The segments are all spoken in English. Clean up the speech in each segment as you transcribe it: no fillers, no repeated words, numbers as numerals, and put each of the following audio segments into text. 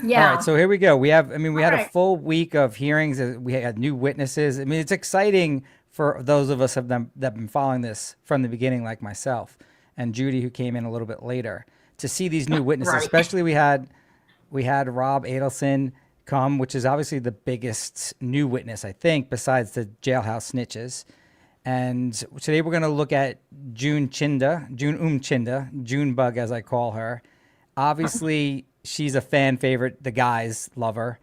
Yeah. All right, so here we go. We have, we had a right. full week of hearings. We had new witnesses. I mean, it's exciting for those of us that have been following this from the beginning, like myself and Judy, who came in a little bit later, to see these new witnesses. Right. Especially we had Rob Adelson come, which is obviously the biggest new witness, I think, besides the jailhouse snitches. And today we're going to look at Chinda, Junebug, as I call her. Obviously, she's a fan favorite. The guys love her.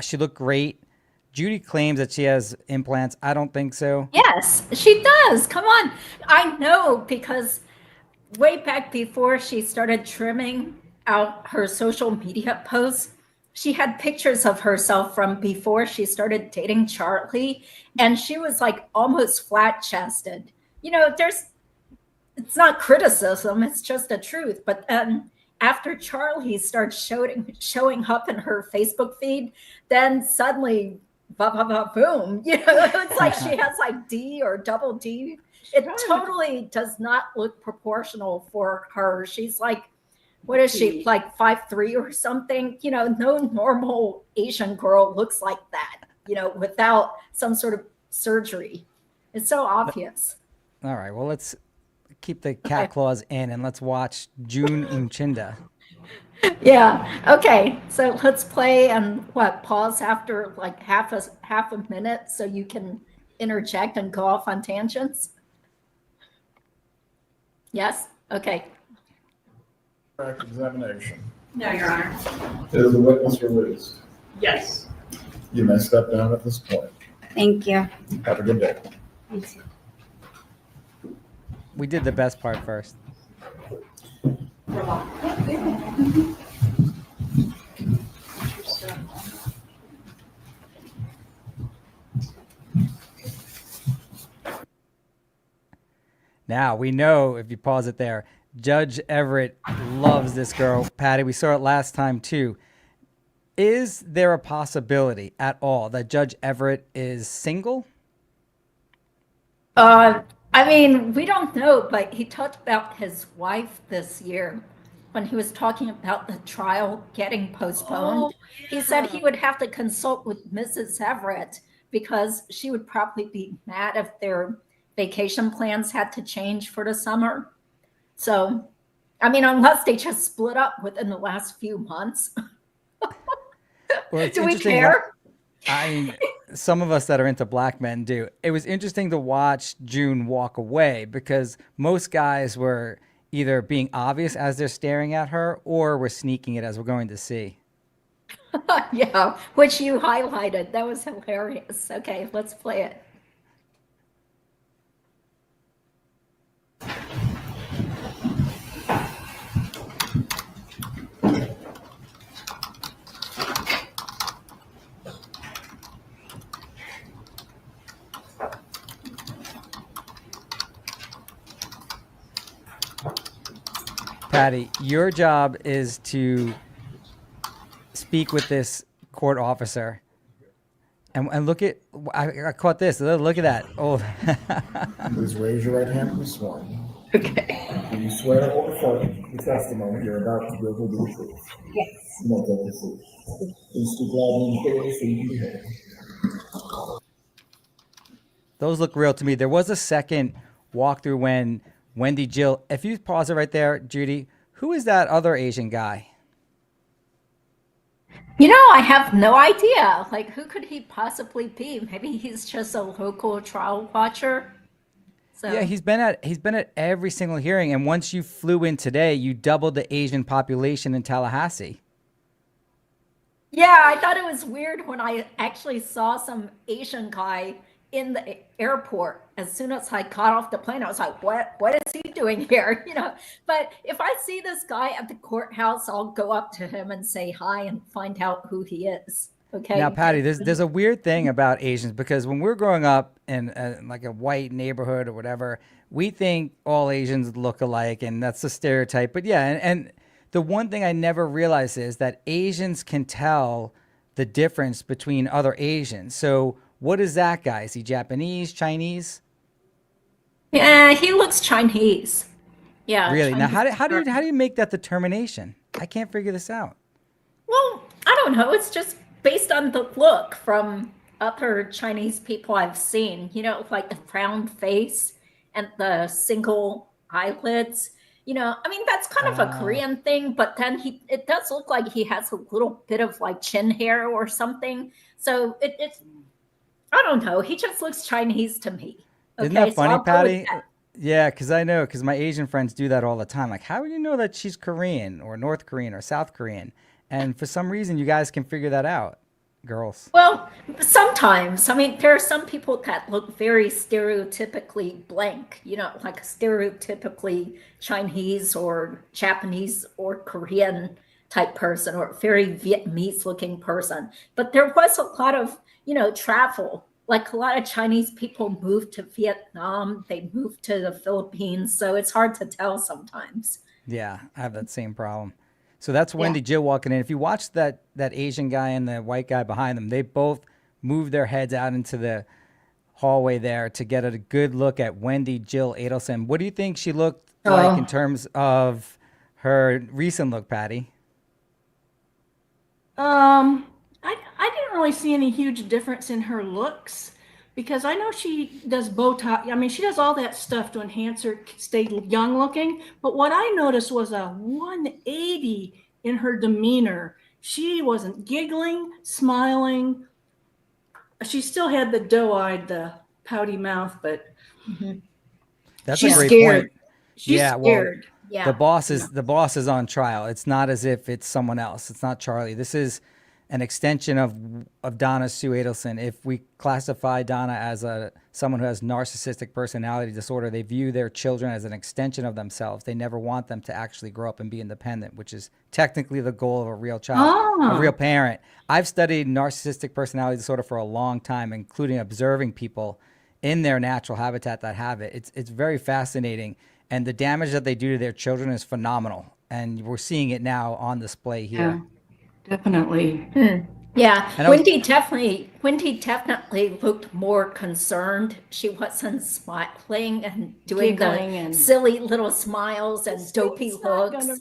She looked great. Judy claims that she has implants. I don't think so. Yes, she does. Come on. I know because way back before she started trimming out her social media posts, she had pictures of herself from before she started dating Charlie, and she was like almost flat chested. It's not criticism, it's just the truth. But then after Charlie starts showing up in her Facebook feed, then suddenly, boom, it's like she has like D or double D. It totally does not look proportional for her. She's like, what is she, like 5'3" or something? No normal Asian girl looks like that, without some sort of surgery. It's so obvious. All right, well, let's keep the cat claws in and let's watch Chinda. Yeah. Okay. So let's play and pause after like half a minute so you can interject and go off on tangents. Yes. Okay. Examination. No, Your Honor. Is the witness released? Yes. You may step down at this point. Thank you. Have a good day. We did the best part first. Now, we know, if you pause it there, Judge Everett loves this girl. Patty, we saw it last time too. Is there a possibility at all that Judge Everett is single? We don't know, but he talked about his wife this year when he was talking about the trial getting postponed. He said he would have to consult with Mrs. Everett because she would probably be mad if their vacation plans had to change for the summer. So, unless they just split up within the last few months. Well, do we care? Some of us that are into black men do. It was interesting to watch June walk away because most guys were either being obvious as they're staring at her or were sneaking it, as we're going to see. Yeah, which you highlighted. That was hilarious. Okay, let's play it. Patty, your job is to speak with this court officer. And look at, I caught this. Look at that. Oh. Please raise your right hand and be sworn. Okay. Do you swear or affirm the testimony you're about to give will be the truth? Yes. No, tell the truth. Please speak loudly and clearly so you can be heard. Those look real to me. There was a second walkthrough when Wendy Jill, if you pause it right there, Judy, who is that other Asian guy? I have no idea. Like, who could he possibly be? Maybe he's just a local trial watcher. So Yeah, he's been at every single hearing, and once you flew in today, you doubled the Asian population in Tallahassee. yeah, I thought it was weird when I actually saw some Asian guy in the airport. As soon as I got off the plane, I was like, what is he doing here? But if I see this guy at the courthouse, I'll go up to him and say hi and find out who he is. Okay. Now, Patty, there's a weird thing about Asians because when we're growing up in like a white neighborhood or whatever, we think all Asians look alike, and that's the stereotype. But yeah, and the one thing I never realized is that Asians can tell the difference between other Asians. So what is that guy? Is he Japanese, Chinese? Yeah, he looks Chinese. Yeah. Really? Now, Chinese. how do you make that determination? I can't figure this out. Well, I don't know. It's just based on the look from other Chinese people I've seen, like the frown face and the single eyelids. I mean, that's kind of a Korean thing, but then it does look like he has a little bit of like chin hair or something. So it's, I don't know. He just looks Chinese to me. Isn't Okay, that so funny, I'll go with Patty? that. Yeah, because my Asian friends do that all the time. Like, how would you know that she's Korean or North Korean or South Korean? And for some reason, you guys can figure that out, girls. Well, sometimes. I mean, there are some people that look very stereotypically blank, like stereotypically Chinese or Japanese or Korean type person or very Vietnamese looking person. But there was a lot of, travel. Like a lot of Chinese people moved to Vietnam, they moved to the Philippines. So it's hard to tell sometimes. Yeah, I have that same problem. So that's Yeah. Wendy Jill walking in. If you watch that Asian guy and the white guy behind them, they both move their heads out into the hallway there to get a good look at Wendy Jill Adelson. What do you think she looked like in terms of her recent look, Patty? I didn't really see any huge difference in her looks because I know she does Botox. I mean, she does all that stuff to enhance her stay young looking. But what I noticed was a 180 in her demeanor. She wasn't giggling, smiling. She still had the doe-eyed, the pouty mouth, but That's she's a great scared. point. She's Yeah, well, scared. Yeah. the boss is on trial. It's not as if it's someone else. It's not Charlie. This is an extension of Donna Sue Adelson. If we classify Donna as someone who has narcissistic personality disorder, they view their children as an extension of themselves. They never want them to actually grow up and be independent, which is technically the goal of a real child, a real parent. I've studied narcissistic personality disorder for a long time, including observing people in their natural habitat that have it. It's very fascinating. And the damage that they do to their children is phenomenal. And we're seeing it now on display here. Yeah, definitely. Yeah, And I was- Wendy definitely looked more concerned. She wasn't smiling and doing Giggling the and- silly little smiles and dopey It's not looks. gonna-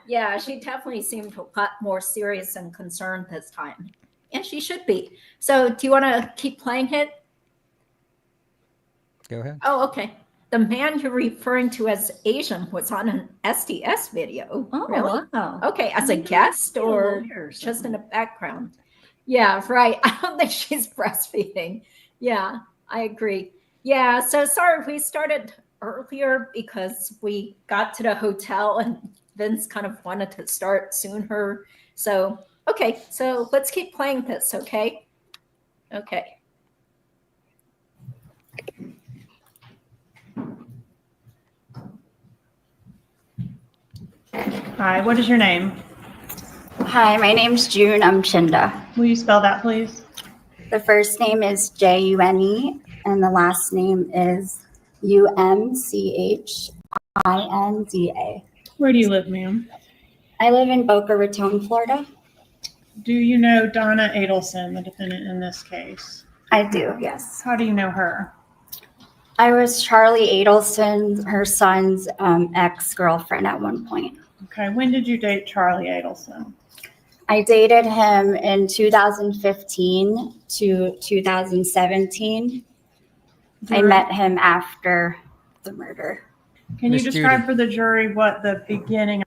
Yeah, she definitely seemed a lot more serious and concerned this time. And she should be. So do you want to keep playing it? Go ahead. Oh, okay. The man you're referring to as Asian was on an SDS video. Oh, Really? wow. Okay, as a guest a or lawyer or just in something. the background? Yeah, right. I don't think she's breastfeeding. Yeah, I agree. Yeah, so sorry we started earlier because we got to the hotel and Vince kind of wanted to start sooner. So, okay, so let's keep playing this, okay? Okay. Hi, what is your name? Hi, my name's June. I'm Chinda. Will you spell that, please? The first name is June, and the last name is Umchinda. Where do you live, ma'am? I live in Boca Raton, Florida. Do you know Donna Adelson, the defendant in this case? I do, yes. How do you know her? I was Charlie Adelson, her son's ex-girlfriend at one point. Okay, when did you date Charlie Adelson? I dated him in 2015 to 2017. I met him after the murder. Can you Miss describe Judy. for the jury what the beginning?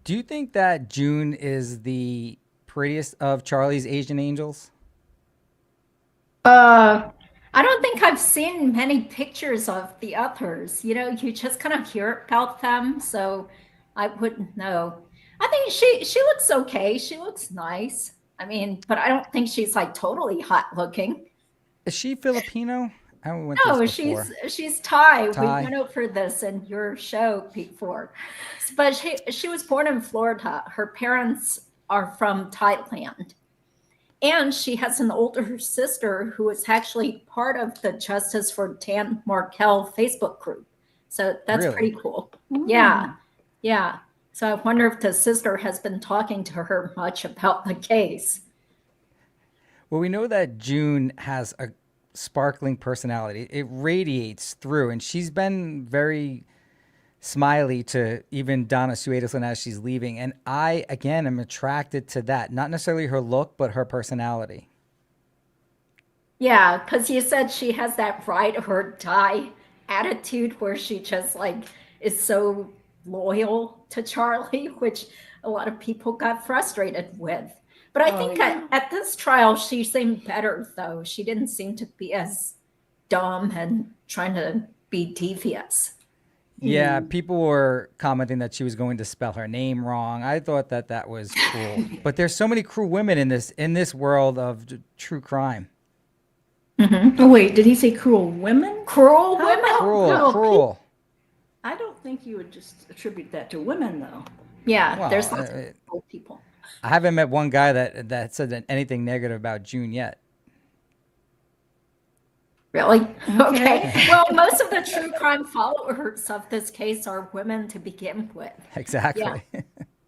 Do you think that June is the prettiest of Charlie's Asian angels? I don't think I've seen many pictures of the others. You just kind of hear about them, so I wouldn't know. I think she looks okay. She looks nice. I mean, but I don't think she's like totally hot looking. Is she Filipino? I went No, this before. she's Thai. Thai. We went over this in your show before. But she was born in Florida. Her parents are from Thailand. And she has an older sister who is actually part of the Justice for Dan Markel Facebook group. So that's Really? pretty cool. Yeah. Yeah. So I wonder if the sister has been talking to her much about the case. Well, we know that June has a sparkling personality. It radiates through, and she's been very smiley to even Donna Adelson as she's leaving. And I, again, am attracted to that. Not necessarily her look, but her personality. Yeah, because you said she has that ride or die attitude where she just like is so loyal to Charlie, which a lot of people got frustrated with. But I think at this trial, she seemed better, though. She didn't seem to be as dumb and trying to be devious. Yeah, people were commenting that she was going to spell her name wrong. I thought that that was cool. But there's so many cruel women in this world of true crime. Oh, wait, did he say cruel women? Cruel How women? about- Cruel, no, cruel. I don't think you would just attribute that to women, though. Yeah, Well, there's lots of cruel people. I haven't met one guy that said anything negative about June yet. Really? Okay. Well, most of the true crime followers of this case are women to begin with. Exactly.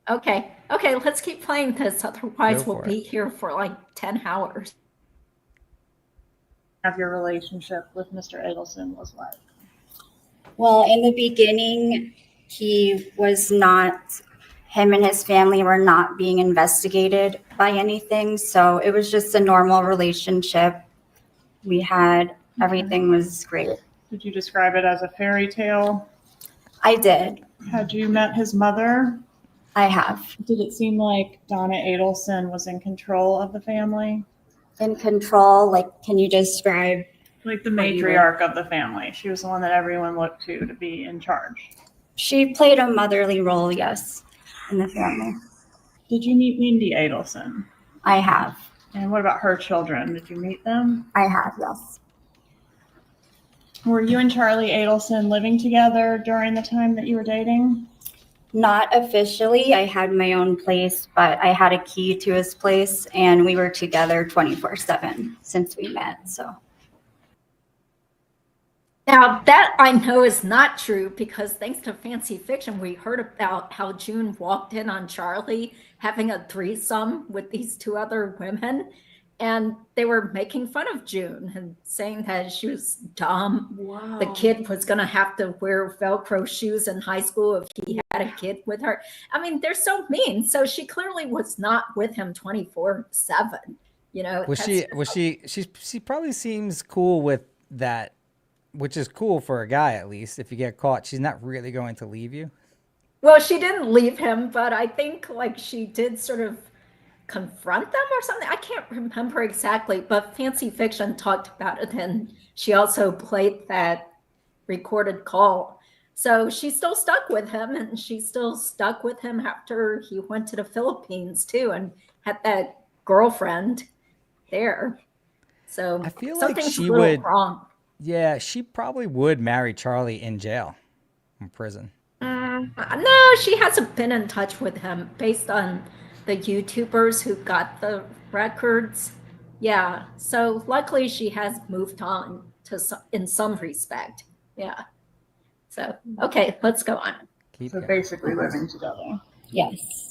Okay. Okay, let's keep playing this. Otherwise, Go we'll for be here for like 10 hours. Of your relationship with Mr. Adelson was like? Well, in the beginning, him and his family were not being investigated by anything. So it was just a normal relationship. Everything was great. Did you describe it as a fairy tale? I did. Had you met his mother? I have. Did it seem like Donna Adelson was in control of the family? In control, like, can you describe? Like the matriarch of the family. She was the one that everyone looked to be in charge. She played a motherly role, yes, in the family. Did you meet Mindy Adelson? I have. And what about her children? Did you meet them? I have, yes. Were you and Charlie Adelson living together during the time that you were dating? Not officially. I had my own place, but I had a key to his place, and we were together 24/7 since we met. So Now, that I know is not true because thanks to Fancy Fiction, we heard about how June walked in on Charlie having a threesome with these two other women. And they were making fun of June and saying that she was dumb. Wow. The kid was going to have to wear Velcro shoes in high school if he had a kid with her. I mean, they're so mean. So she clearly was not with him 24/7. You know, She probably seems cool with that, which is cool for a guy, at least. If you get caught, she's not really going to leave you. Well, she didn't leave him, but I think like she did sort of confront them or something. I can't remember exactly, but Fancy Fiction talked about it, and she also played that recorded call. So she's still stuck with him, and she's still stuck with him after he went to the Philippines too and had that girlfriend there. So I feel like something's she a little would. wrong. Yeah, she probably would marry Charlie in jail, in prison. No, she hasn't been in touch with him based on the YouTubers who got the records. Yeah, so luckily she has moved on in some respect. Yeah. So, okay, let's go on. Keep So going. basically living together. yes.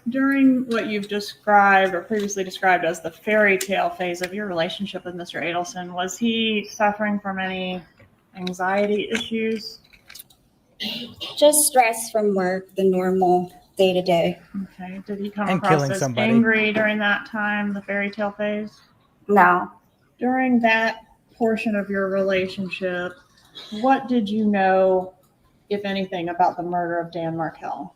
During what you've described or previously described as the fairy tale phase of your relationship with Mr. Adelson, was he suffering from any anxiety issues? Just stress from work, the normal day-to-day. Okay. Did he come And across killing as somebody. angry during that time, the fairy tale phase? No. During that portion of your relationship, what did you know, if anything, about the murder of Dan Markel?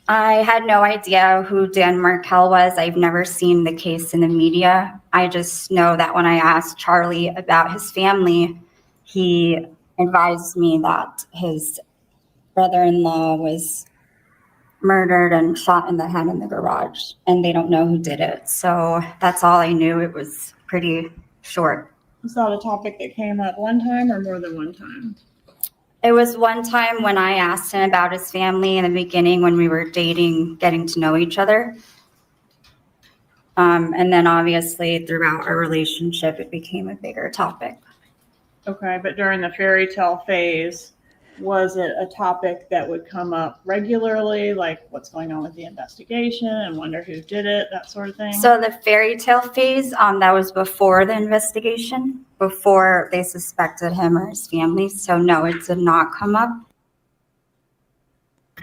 I had no idea who Dan Markel was. I've never seen the case in the media. I just know that when I asked Charlie about his family, he advised me that his brother-in-law was murdered and shot in the head in the garage, and they don't know who did it. So that's all I knew. It was pretty short. Was that a topic that came up one time or more than one time? It was one time when I asked him about his family in the beginning when we were dating, getting to know each other. And then obviously throughout our relationship, it became a bigger topic. Okay, but during the fairy tale phase, was it a topic that would come up regularly, like what's going on with the investigation and wonder who did it, that sort of thing? So the fairy tale phase, that was before the investigation, before they suspected him or his family. So no, it did not come up.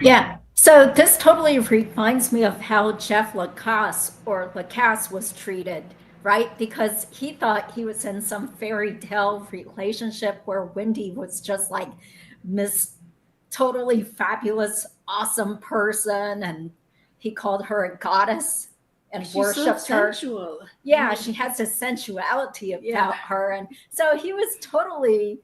Yeah. So this totally reminds me of how Jeff Lacasse was treated, right? Because he thought he was in some fairy tale relationship where Wendy was just like Miss totally fabulous, awesome person, and he called her a goddess and She's so worshipped her. sensual. Yeah, she has a sensuality about her, and so he was totally,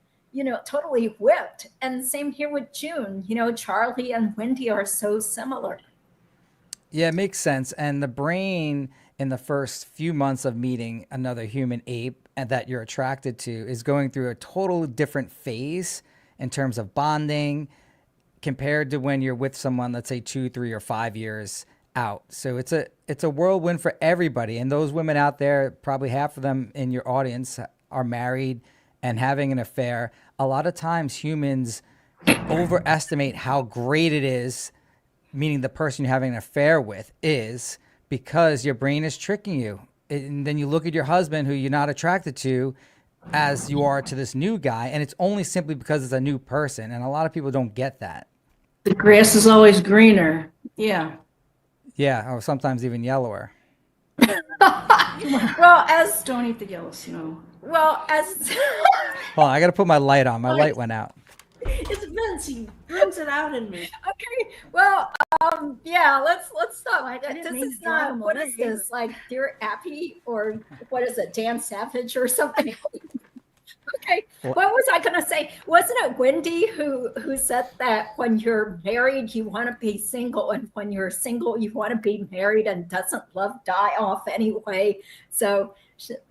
totally whipped. And same here with June. Charlie and Wendy are so similar. Yeah, it makes sense. And the brain in the first few months of meeting another human ape and that you're attracted to is going through a total different phase in terms of bonding compared to when you're with someone, let's say 2, 3, or 5 years out. So it's a whirlwind for everybody. And those women out there, probably half of them in your audience are married and having an affair. A lot of times humans overestimate how great it is, meaning the person you're having an affair with is, because your brain is tricking you. And then you look at your husband who you're not attracted to as you are to this new guy, and it's only simply because it's a new person. And a lot of people don't get that. The grass is always greener. Yeah. Yeah, or sometimes even yellower. Well, as Don't eat the yellow snow. well as Hold on, I got to put my light on. My light went out. It's Vince. He brings it out in me. okay. Well, yeah. Let's stop. didn't This mean is to drive not. him What away is this? Like Dear Appy, or what is it? Dan Savage or something? Okay. What? What was I going to say? Wasn't it Wendy who said that when you're married you want to be single, and when you're single you want to be married, and doesn't love die off anyway? So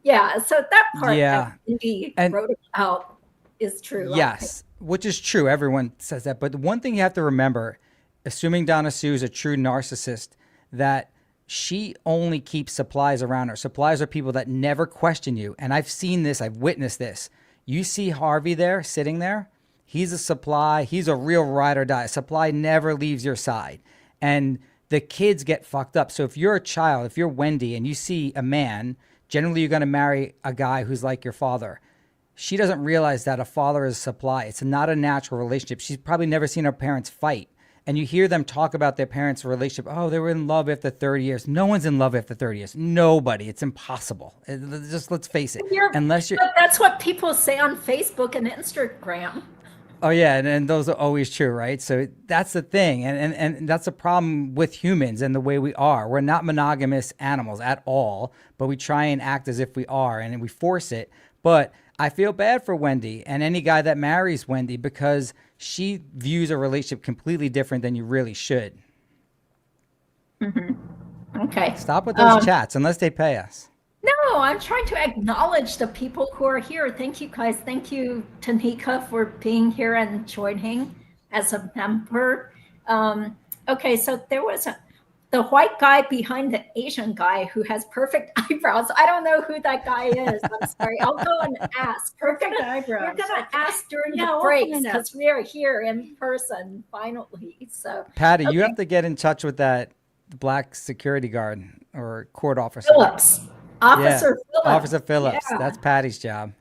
yeah. So that part Yeah. that Wendy And- wrote about is true. I think. Yes, which is true. Everyone says that. But the one thing you have to remember, assuming Donna Sue is a true narcissist, that she only keeps supplies around her. Supplies are people that never question you. And I've seen this. I've witnessed this. You see Harvey there, sitting there. He's a supply. He's a real ride or die. Supply never leaves your side. And the kids get fucked up. So if you're a child, if you're Wendy and you see a man, generally you're going to marry a guy who's like your father. She doesn't realize that a father is a supply. It's not a natural relationship. She's probably never seen her parents fight. And you hear them talk about their parents' relationship. Oh, they were in love after 30 years. No one's in love after 30 years. Nobody. It's impossible. Just let's face it. Unless you're. But that's what people say on Facebook and Instagram. Oh, yeah. And those are always true, right? So that's the thing. And that's a problem with humans and the way we are. We're not monogamous animals at all, but we try and act as if we are, and we force it. But I feel bad for Wendy and any guy that marries Wendy, because she views a relationship completely different than you really should. Okay. Stop with those chats unless they pay us. No, I'm trying to acknowledge the people who are here. Thank you, guys. Thank you, Tanika, for being here and joining as a member. Okay, so there was the white guy behind the Asian guy who has perfect eyebrows. I don't know who that guy is. I'm sorry. I'll go and ask. Perfect We're eyebrows. gonna ask during Yeah, the we'll breaks find out. because we are here in person finally. So Patty, you Okay. have to get in touch with that black security guard or court officer. Phillips, Officer Phillips. Officer Phillips. Yeah. That's Patty's job.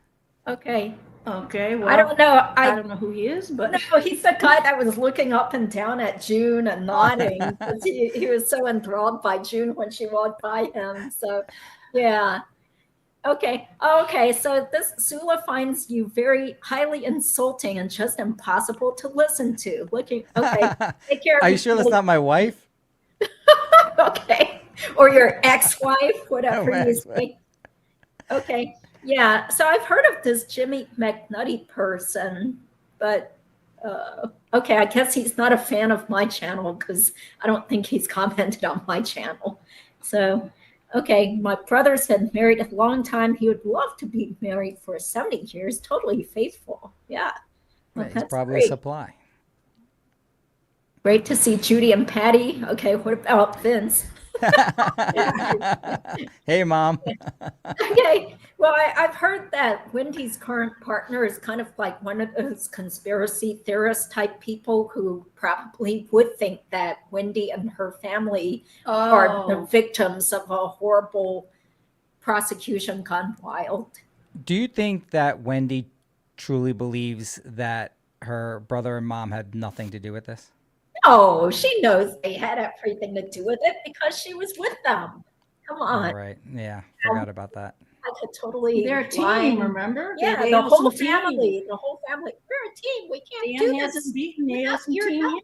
Okay. Okay. Well, I don't know. I don't know who he is, but No, he's the guy that was looking up and down at June and nodding because he was so enthralled by June when she walked by him. So, yeah. Okay. Okay. So this Sula finds you very highly insulting and just impossible to listen to. Looking. Okay. Take care of Are you sure that's yourself. not my wife? Okay. Or your ex-wife, whatever my you ex-wife. say. Okay. Yeah. So I've heard of this Jimmy McNutty person, but okay, I guess he's not a fan of my channel because I don't think he's commented on my channel. So, okay, my brother's been married a long time. He would love to be married for 70 years, totally faithful. Yeah. Well, He's that's probably great. a supply. Great to see Judy and Patty. Okay, what about Vince? Hey, Mom. Okay. Well, I've heard that Wendy's current partner is kind of like one of those conspiracy theorist type people who probably would think that Wendy and her family are the victims of a horrible prosecution gone wild. Do you think that Wendy truly believes that her brother and mom had nothing to do with this? No, she knows they had everything to do with it because she was with them. Come on. All right. Yeah. Forgot about that. I could totally. They're a team, lie. remember? Yeah, They're the whole Adelson team. family. The whole family. We're a team. We can't Dan do this. hasn't beaten the without Adelson your team help. yet.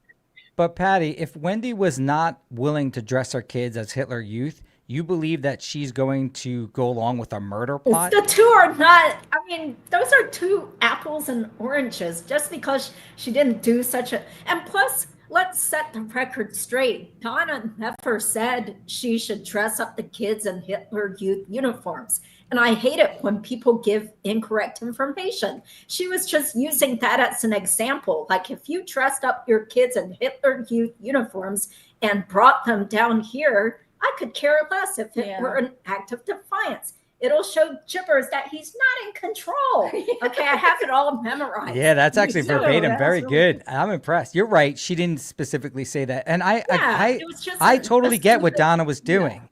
But Patty, if Wendy was not willing to dress her kids as Hitler Youth, you believe that she's going to go along with a murder plot? The two are not, I mean, those are two apples and oranges just because she didn't do such a, and plus, let's set the record straight. Donna never said she should dress up the kids in Hitler Youth uniforms. And I hate it when people give incorrect information. She was just using that as an example. Like if you dressed up your kids in Hitler Youth uniforms and brought them down here, I could care less if it were an act of defiance. It'll show Jibbers that he's not in control. Okay, I have it all memorized. Yeah, that's actually So, verbatim. that's Very really- good. I'm impressed. You're right. She didn't specifically say that. And it was just I a totally get what stupid- Donna was doing.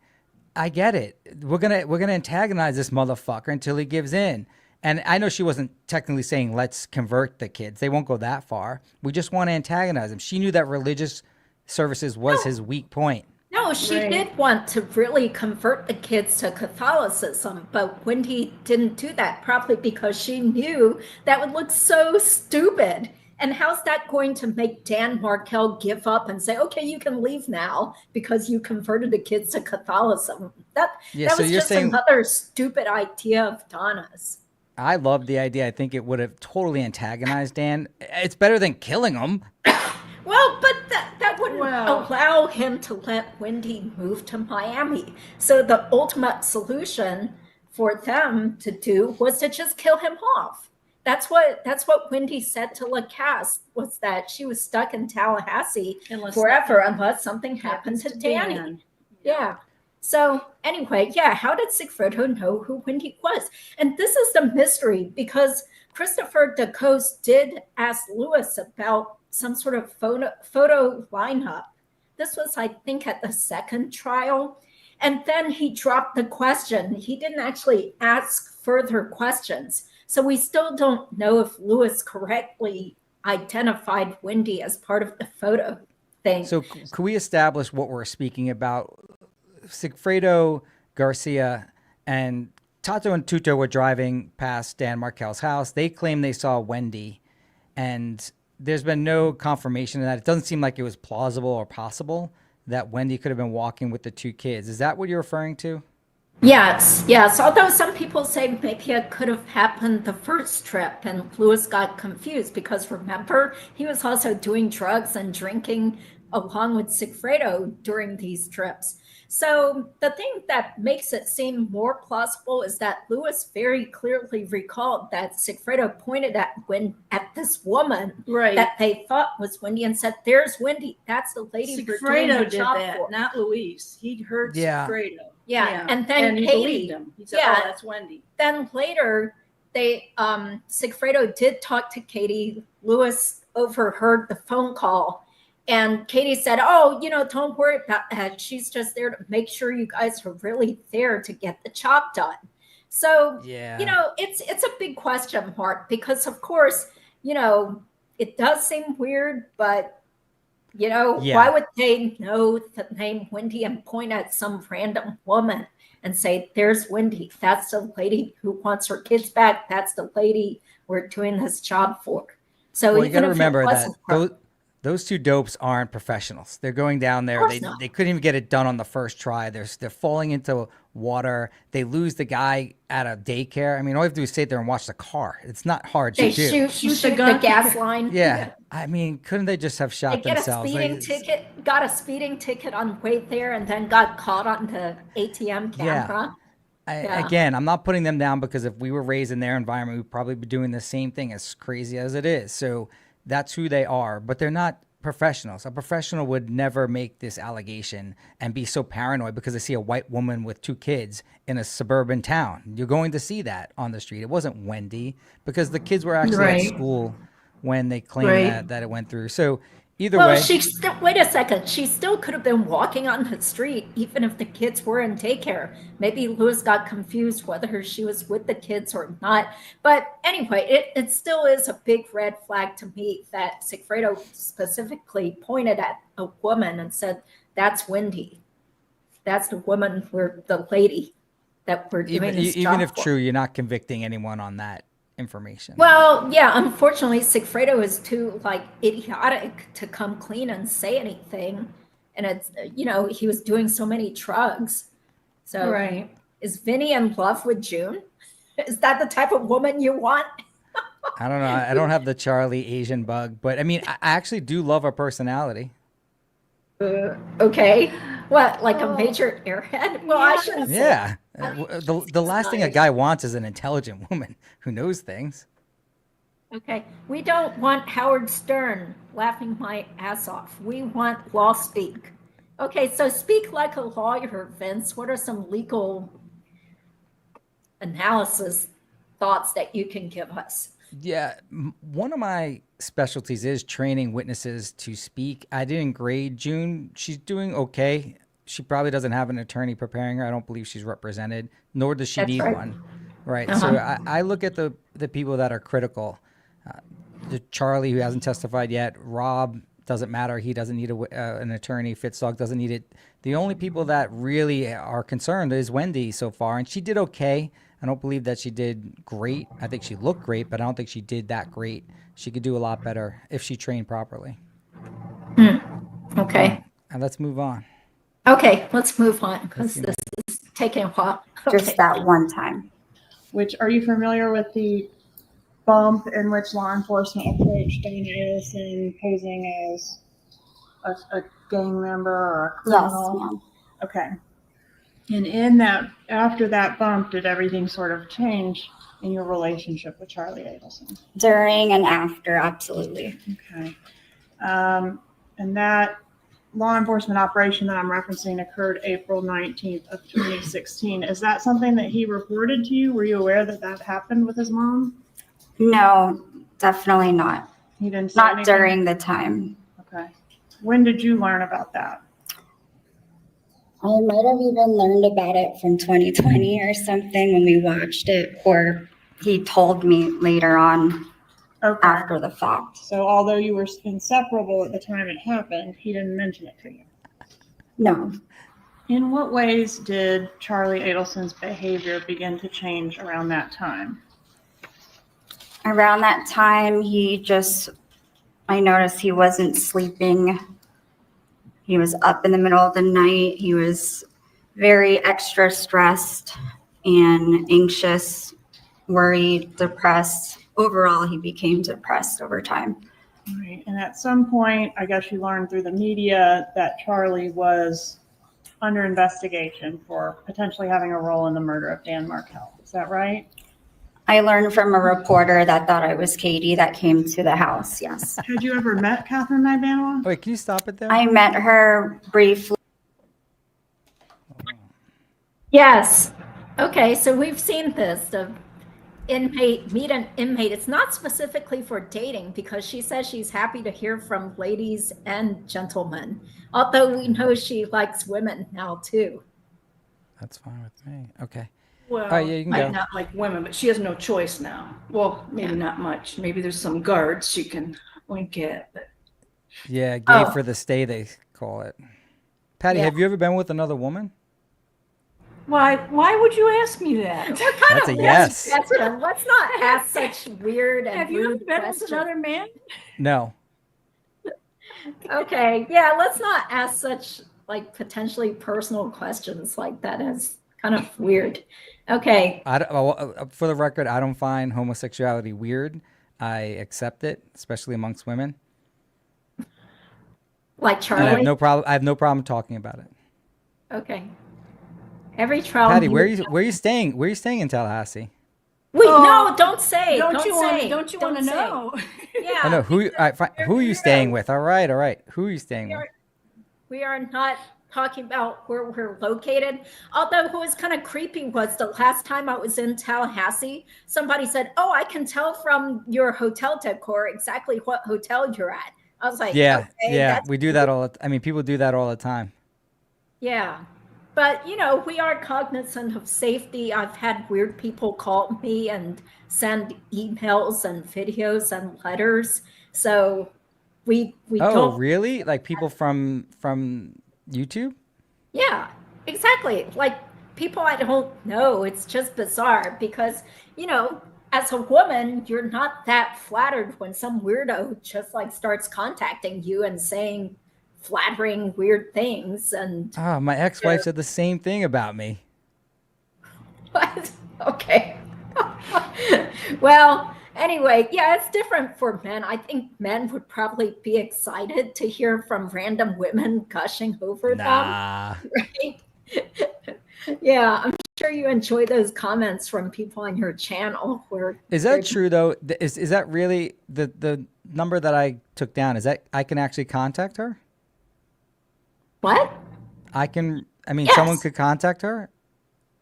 I get it. We're gonna antagonize this motherfucker until he gives in. And I know she wasn't technically saying let's convert the kids. They won't go that far. We just want to antagonize him. She knew that religious services was his weak point. No, she Right. did want to really convert the kids to Catholicism, but Wendy didn't do that, probably because she knew that would look so stupid. And how's that going to make Dan Markel give up and say, okay, you can leave now because you converted the kids to Catholicism? That Yeah, was so you're just saying- another stupid idea of Donna's. I love the idea. I think it would have totally antagonized Dan. It's better than killing him. Well, but that wouldn't Well- allow him to let Wendy move to Miami. So the ultimate solution for them to do was to just kill him off. That's what Wendy said to LaCasse, was that she was stuck in Tallahassee Unless forever unless something happened to Danny. Dan. Yeah. So anyway, yeah, how did Sigfredo know who Wendy was? And this is the mystery, because Christopher DeCoste did ask Lewis about some sort of photo lineup. This was, I think, at the second trial. And then he dropped the question. He didn't actually ask further questions. So we still don't know if Lewis correctly identified Wendy as part of the photo thing. So could we establish what we're speaking about? Sigfredo Garcia and Tato and Tuto were driving past Dan Markel's house. They claim they saw Wendy, and there's been no confirmation of that. It doesn't seem like it was plausible or possible that Wendy could have been walking with the two kids. Is that what you're referring to? Yes. Although some people say maybe it could have happened the first trip and Lewis got confused because remember, he was also doing drugs and drinking along with Sigfredo during these trips. So the thing that makes it seem more plausible is that Lewis very clearly recalled that Sigfredo pointed at this woman Right. that they thought was Wendy and said, "There's Wendy. That's the lady we're doing Sigfredo the did job that, for." not Luis. He'd heard Yeah. Sigfredo. Yeah, and then he Katie. believed him. He said, Yeah. "Oh, that's Wendy." Then later, Sigfredo did talk to Katie. Lewis overheard the phone call, and Katie said, "Oh, don't worry about that. She's just there to make sure you guys are really there to get the job done." So, Yeah. it's a big question mark because, of course, it does seem weird, but Yeah. why would they know the name Wendy and point at some random woman and say, "There's Wendy. That's the lady who wants her kids back. That's the lady we're doing this job for." So Well, you got to even if it remember that wasn't her- those two dopes aren't professionals. They're going down there. course They not. they couldn't even get it done on the first try. They're falling into water. They lose the guy at a daycare. I mean, all you have to do is sit there and watch the car. It's not hard they to do. shoot the the gun. gas line. Yeah. I mean, couldn't they just have They shot get a themselves? speeding ticket, got a speeding ticket on way there, and then got caught on the ATM Yeah. camera. Yeah. Again, I'm not putting them down because if we were raised in their environment, we'd probably be doing the same thing, as crazy as it is. So that's who they are, but they're not professionals. A professional would never make this allegation and be so paranoid because they see a white woman with two kids in a suburban town. You're going to see that on the street. It wasn't Wendy because the kids were actually at Right. school when they claimed Right. that it went through. So Either Well, way, she still, wait a second. She still could have been walking on the street, even if the kids were in daycare. Maybe Lewis got confused whether she was with the kids or not. But anyway, it still is a big red flag to me that Sigfredo specifically pointed at a woman and said, "That's Wendy. That's the woman, the lady that we're doing this even job if for." true, you're not convicting anyone on that information. Well, yeah, unfortunately, Sigfredo is too idiotic to come clean and say anything. And it's, he was doing so many drugs. So Right. is Vinny in love with June? Is that the type of woman you want? I don't know. I don't have the Charlie Asian bug, but I mean, I actually do love her personality. Okay. What, like a major airhead? Well, I shouldn't say. Yeah. The last thing a guy wants is an intelligent woman who knows things. Okay. We don't want Howard Stern laughing my ass off. We want law speak. Okay, so speak like a lawyer, Vince. What are some legal analysis thoughts that you can give us? Yeah, one of my specialties is training witnesses to speak. I didn't grade June. She's doing okay. She probably doesn't have an attorney preparing her. I don't believe she's represented, nor does she That's need right. one. Right. So I look at the people that are critical. The Charlie, who hasn't testified yet. Rob, doesn't matter. He doesn't need an attorney. Fitzdog doesn't need it. The only people that really are concerned is Wendy so far, and she did okay. I don't believe that she did great. I think she looked great, but I don't think she did that great. She could do a lot better if she trained properly. Okay. And let's move on. Okay, let's move on because this is taking a while. Just Okay. that one time. Which, are you familiar with the bump in which law enforcement approached Donna Adelson posing as a gang member or a Yes, criminal? ma'am. Okay. And in that, after that bump, did everything sort of change in your relationship with Charlie Adelson? During and after, absolutely. Okay. And that law enforcement operation that I'm referencing occurred April 19th of 2016. Is that something that he reported to you? Were you aware that that happened with his mom? No, definitely not. He didn't say Not anything? during the time. Okay. When did you learn about that? I might have even learned about it from 2020 or something when we watched it, or he told me later on Okay. after the fact. So although you were inseparable at the time it happened, he didn't mention it to you. No. In what ways did Charlie Adelson's behavior begin to change around that time? Around that time, I noticed he wasn't sleeping. He was up in the middle of the night. He was very extra stressed and anxious, worried, depressed. Overall, he became depressed over time. Right. And at some point, I guess you learned through the media that Charlie was under investigation for potentially having a role in the murder of Dan Markel. Is that right? I learned from a reporter that thought I was Katie that came to the house, yes. Had you ever met Catherine Nibanoa? Wait, can you stop it there? I met her briefly. Yes. Okay, so we've seen this. The inmate meet an inmate. It's not specifically for dating because she says she's happy to hear from ladies and gentlemen. Although we know she likes women now too. That's fine with me. Okay. Well, right, yeah, you can might go. not like women, but she has no choice now. Well, maybe not much. Maybe there's some guards she can wink at. But Yeah, gay Oh. for the stay, they call it. Patty, Yeah. have you ever been with another woman? why would you ask me that? What kind That's of a yes. question? Let's not ask such weird and Have you ever rude been with questions. another man? No. Okay, yeah, let's not ask such potentially personal questions like that. Is kind of weird. Okay, For the record, I don't find homosexuality weird. I accept it, especially amongst women. like And I have Charlie. no problem. I have no problem talking about it. Okay. Every trial. Patty, where are you staying? Where are you staying in Tallahassee? Wait, Oh, no, don't say. Don't you say. want to say. know? Yeah. I know who. All right, fine. Who are you staying with? All right. Who are you staying with? We are not talking about where we're located. Although what was kind of creepy was the last time I was in Tallahassee, somebody said, "Oh, I can tell from your hotel decor exactly what hotel you're at." I was like, Yeah, okay, yeah, that's we do that all. I mean, people do that all the time. yeah. But, we are cognizant of safety. I've had weird people call me and send emails and videos and letters. So we Oh, don't, really? Like people from YouTube? yeah, exactly. Like people I don't know. It's just bizarre because, as a woman, you're not that flattered when some weirdo just like starts contacting you and saying flattering weird things. And Oh, my ex-wife said the same thing about me. what? Okay. Well, anyway, yeah, it's different for men. I think men would probably be excited to hear from random women gushing over them, Nah. right? Yeah, I'm sure you enjoy those comments from people on your channel where Is they're that true though? Is that really the number that I took down? Is that I can actually contact her? what? I mean, Yes. someone could contact her?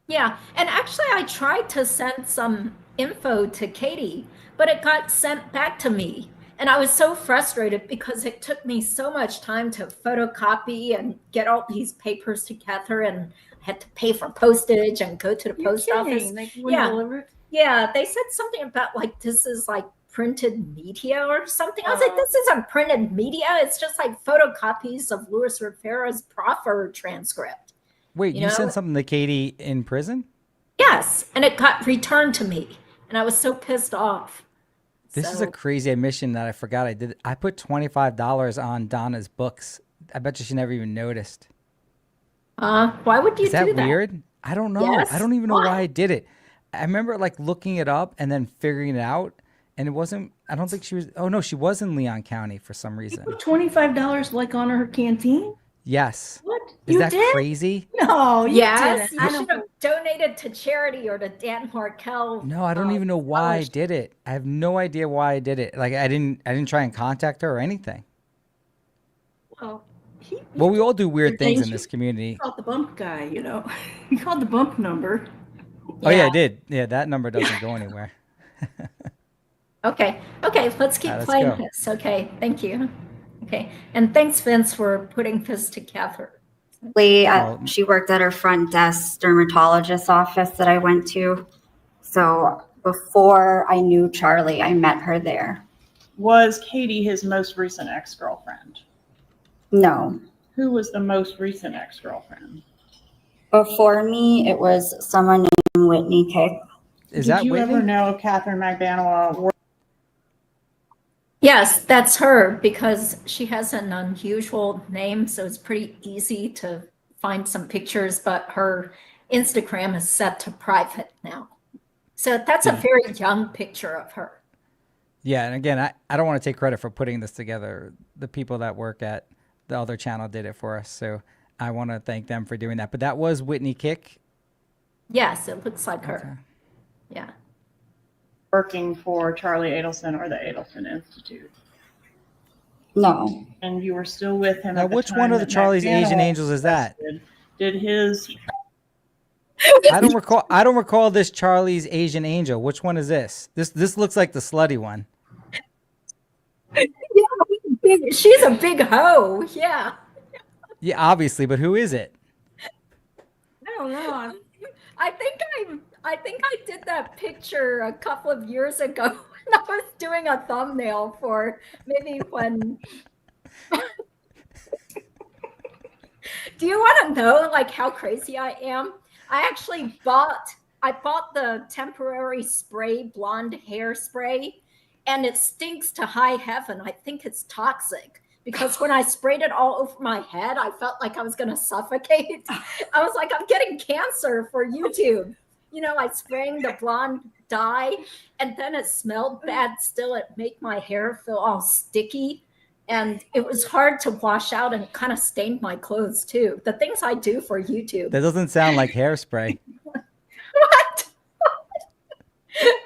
Yeah, and actually, I tried to send some info to Katie, but it got sent back to me. And I was so frustrated because it took me so much time to photocopy and get all these papers together, and I had to pay for postage and go to the You're post office. kidding. They wouldn't Yeah. deliver it? Yeah, they said something about like this is like printed media or something. I was like, Oh. this isn't printed media. It's just like photocopies of Louis Rivera's proffer transcript. Wait, You you know? sent something to Katie in prison? Yes, and it got returned to me, and I was so pissed off. This is a So, crazy admission that I forgot I did. I put $25 on Donna's books. I bet you she never even noticed. why would you Is that do that? weird? I don't know. Yes? I don't even know Why? why I did it. I remember like looking it up and then figuring it out. And it wasn't, I don't think she was, oh no, she was in Leon County for some You reason. put $25 like on her canteen? Yes. What? Is You that did? crazy? No, you Yes, didn't. you I should don't. have donated to charity or to Dan Markel. No, I don't even know why I did it. I have no idea why I did it. Like I didn't try and contact her or anything. Well, Well, we all do weird things in things this community. He called the bump guy, He called the bump number. Oh yeah, I Yeah. did. Yeah, that number doesn't go anywhere. Okay, let's keep Let's playing go. this. Okay, thank you. Okay, and thanks, Vince, for putting this together. Well- She worked at her front desk dermatologist office that I went to. So before I knew Charlie, I met her there. Was Katie his most recent ex-girlfriend? No. Who was the most recent ex-girlfriend? Before me, it was someone named Whitney Kick. Is Did that you Whitney? ever know Catherine McBanoa? Yes, that's her because she has an unusual name, so it's pretty easy to find some pictures, but her Instagram is set to private now. So that's a very young picture of her. Yeah, and again, I don't want to take credit for putting this together. The people that work at the other channel did it for us, so I want to thank them for doing that. But that was Whitney Kick. Yes, it looks like her. Okay. Yeah. Working for Charlie Adelson or the Adelson Institute? No. And you were still with him Now, at the which time one of the that Charlie's Asian McBanoa Angels is that? arrested. Did his I don't recall. I don't recall this Charlie's Asian Angel. Which one is this? This looks like the slutty one. She's a big hoe. Yeah. Yeah, obviously, but who is it? I don't know. I think I did that picture a couple of years ago when I was doing a thumbnail for maybe when. Do you want to know like how crazy I am? I bought the temporary spray blonde hairspray, and it stinks to high heaven. I think it's toxic because when I sprayed it all over my head, I felt like I was going to suffocate. I was like, I'm getting cancer for YouTube. Like spraying the blonde dye, and then it smelled bad still. It made my hair feel all sticky, and it was hard to wash out, and kind of stained my clothes too. The things I do for YouTube. That doesn't sound like hairspray. What?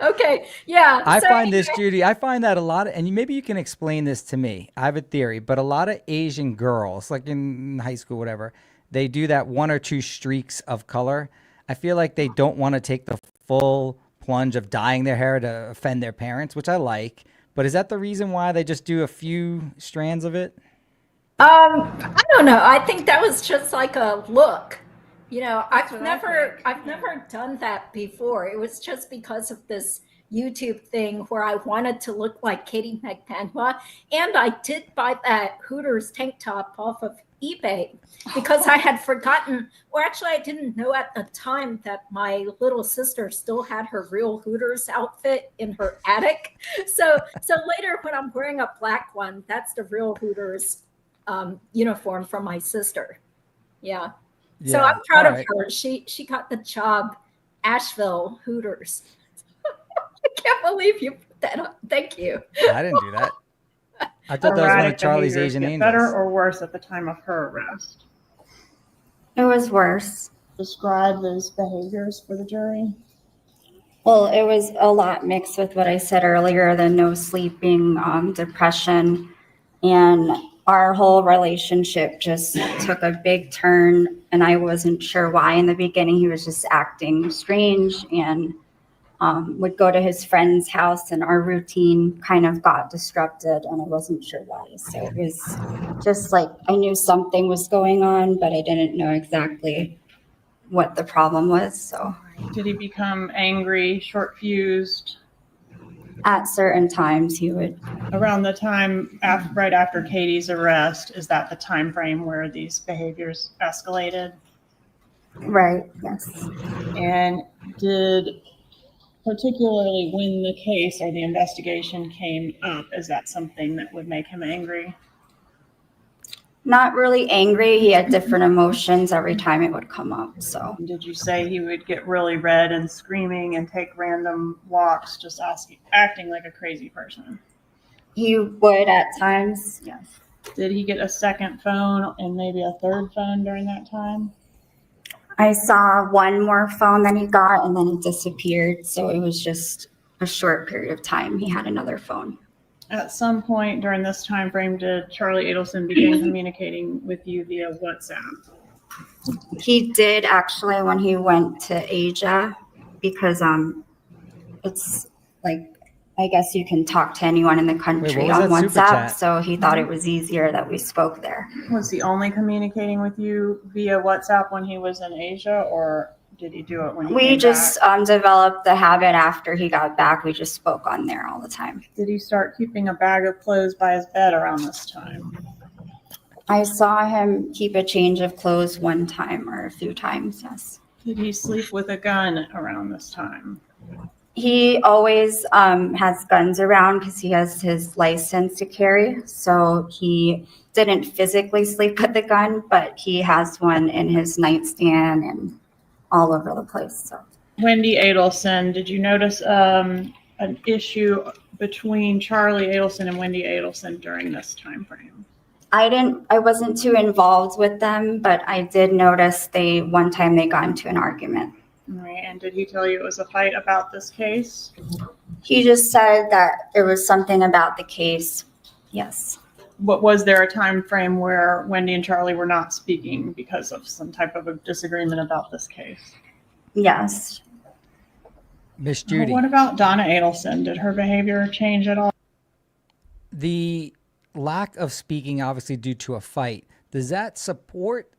Okay, yeah. I so find this, anyway, Judy. I find that a lot, and maybe you can explain this to me. I have a theory, but a lot of Asian girls, like in high school, whatever, they do that one or two streaks of color. I feel like they don't want to take the full plunge of dyeing their hair to offend their parents, which I like. But is that the reason why they just do a few strands of it? I don't know. I think that was just like a look. You know, That's what I think. I've never done that before. It was just because of this YouTube thing where I wanted to look like Katie McDaniel, and I did buy that Hooters tank top off of eBay because I had forgotten, or actually I didn't know at the time that my little sister still had her real Hooters outfit in her attic. So later when I'm wearing a black one, that's the real Hooters uniform from my sister. Yeah. So I'm proud of her. She got the job, Asheville Hooters. I can't believe you put that up. Thank you. I didn't do that. I thought that was one of Erratic Charlie's behaviors Asian get angels. better or worse at the time of her arrest? It was worse. Describe those behaviors for the jury. Well, it was a lot mixed with what I said earlier, the no sleeping, depression, and our whole relationship just took a big turn, and I wasn't sure why. In the beginning, he was just acting strange and would go to his friend's house, and our routine kind of got disrupted, and I wasn't sure why. So it was just like I knew something was going on, but I didn't know exactly what the problem was. So Did he become angry, short-fused? at certain times, he would. Around the time right after Katie's arrest, is that the time frame where these behaviors escalated? Right. Yes. And did, particularly when the case or the investigation came up, is that something that would make him angry? Not really angry. He had different emotions every time it would come up. So Did you say he would get really red and screaming and take random walks, just acting like a crazy person? he would at times. Yes. Did he get a second phone and maybe a third phone during that time? I saw one more phone that he got, and then it disappeared. So it was just a short period of time. He had another phone. At some point during this time frame, did Charlie Adelson begin communicating with you via WhatsApp? He did actually when he went to Asia, because it's like, I guess you can talk to anyone in the country Wait, what on was that super WhatsApp. chat? So he thought it was easier that we spoke there. Was he only communicating with you via WhatsApp when he was in Asia, or did he do it when he We came just back? developed the habit after he got back. We just spoke on there all the time. Did he start keeping a bag of clothes by his bed around this time? I saw him keep a change of clothes one time or a few times, yes. Did he sleep with a gun around this time? He always has guns around because he has his license to carry. So he didn't physically sleep with the gun, but he has one in his nightstand and all over the place. So Wendy Adelson, did you notice an issue between Charlie Adelson and Wendy Adelson during this time frame? I wasn't too involved with them, but I did notice one time they got into an argument. All right, and did he tell you it was a fight about this case? He just said that it was something about the case. Yes. What was there a time frame where Wendy and Charlie were not speaking because of some type of a disagreement about this case? Yes. Miss Judy. What about Donna Adelson? Did her behavior change at all? The lack of speaking, obviously due to a fight, does that support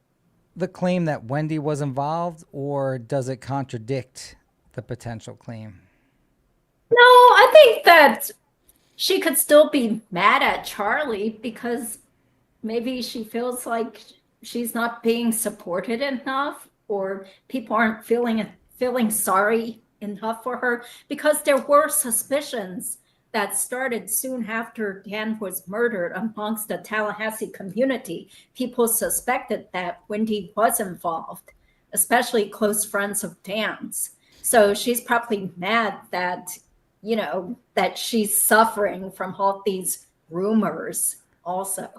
the claim that Wendy was involved, or does it contradict the potential claim? No, I think that she could still be mad at Charlie because maybe she feels like she's not being supported enough, or people aren't feeling sorry enough for her, because there were suspicions that started soon after Dan was murdered amongst the Tallahassee community. People suspected that Wendy was involved, especially close friends of Dan's. So she's probably mad that, that she's suffering from all these rumors also.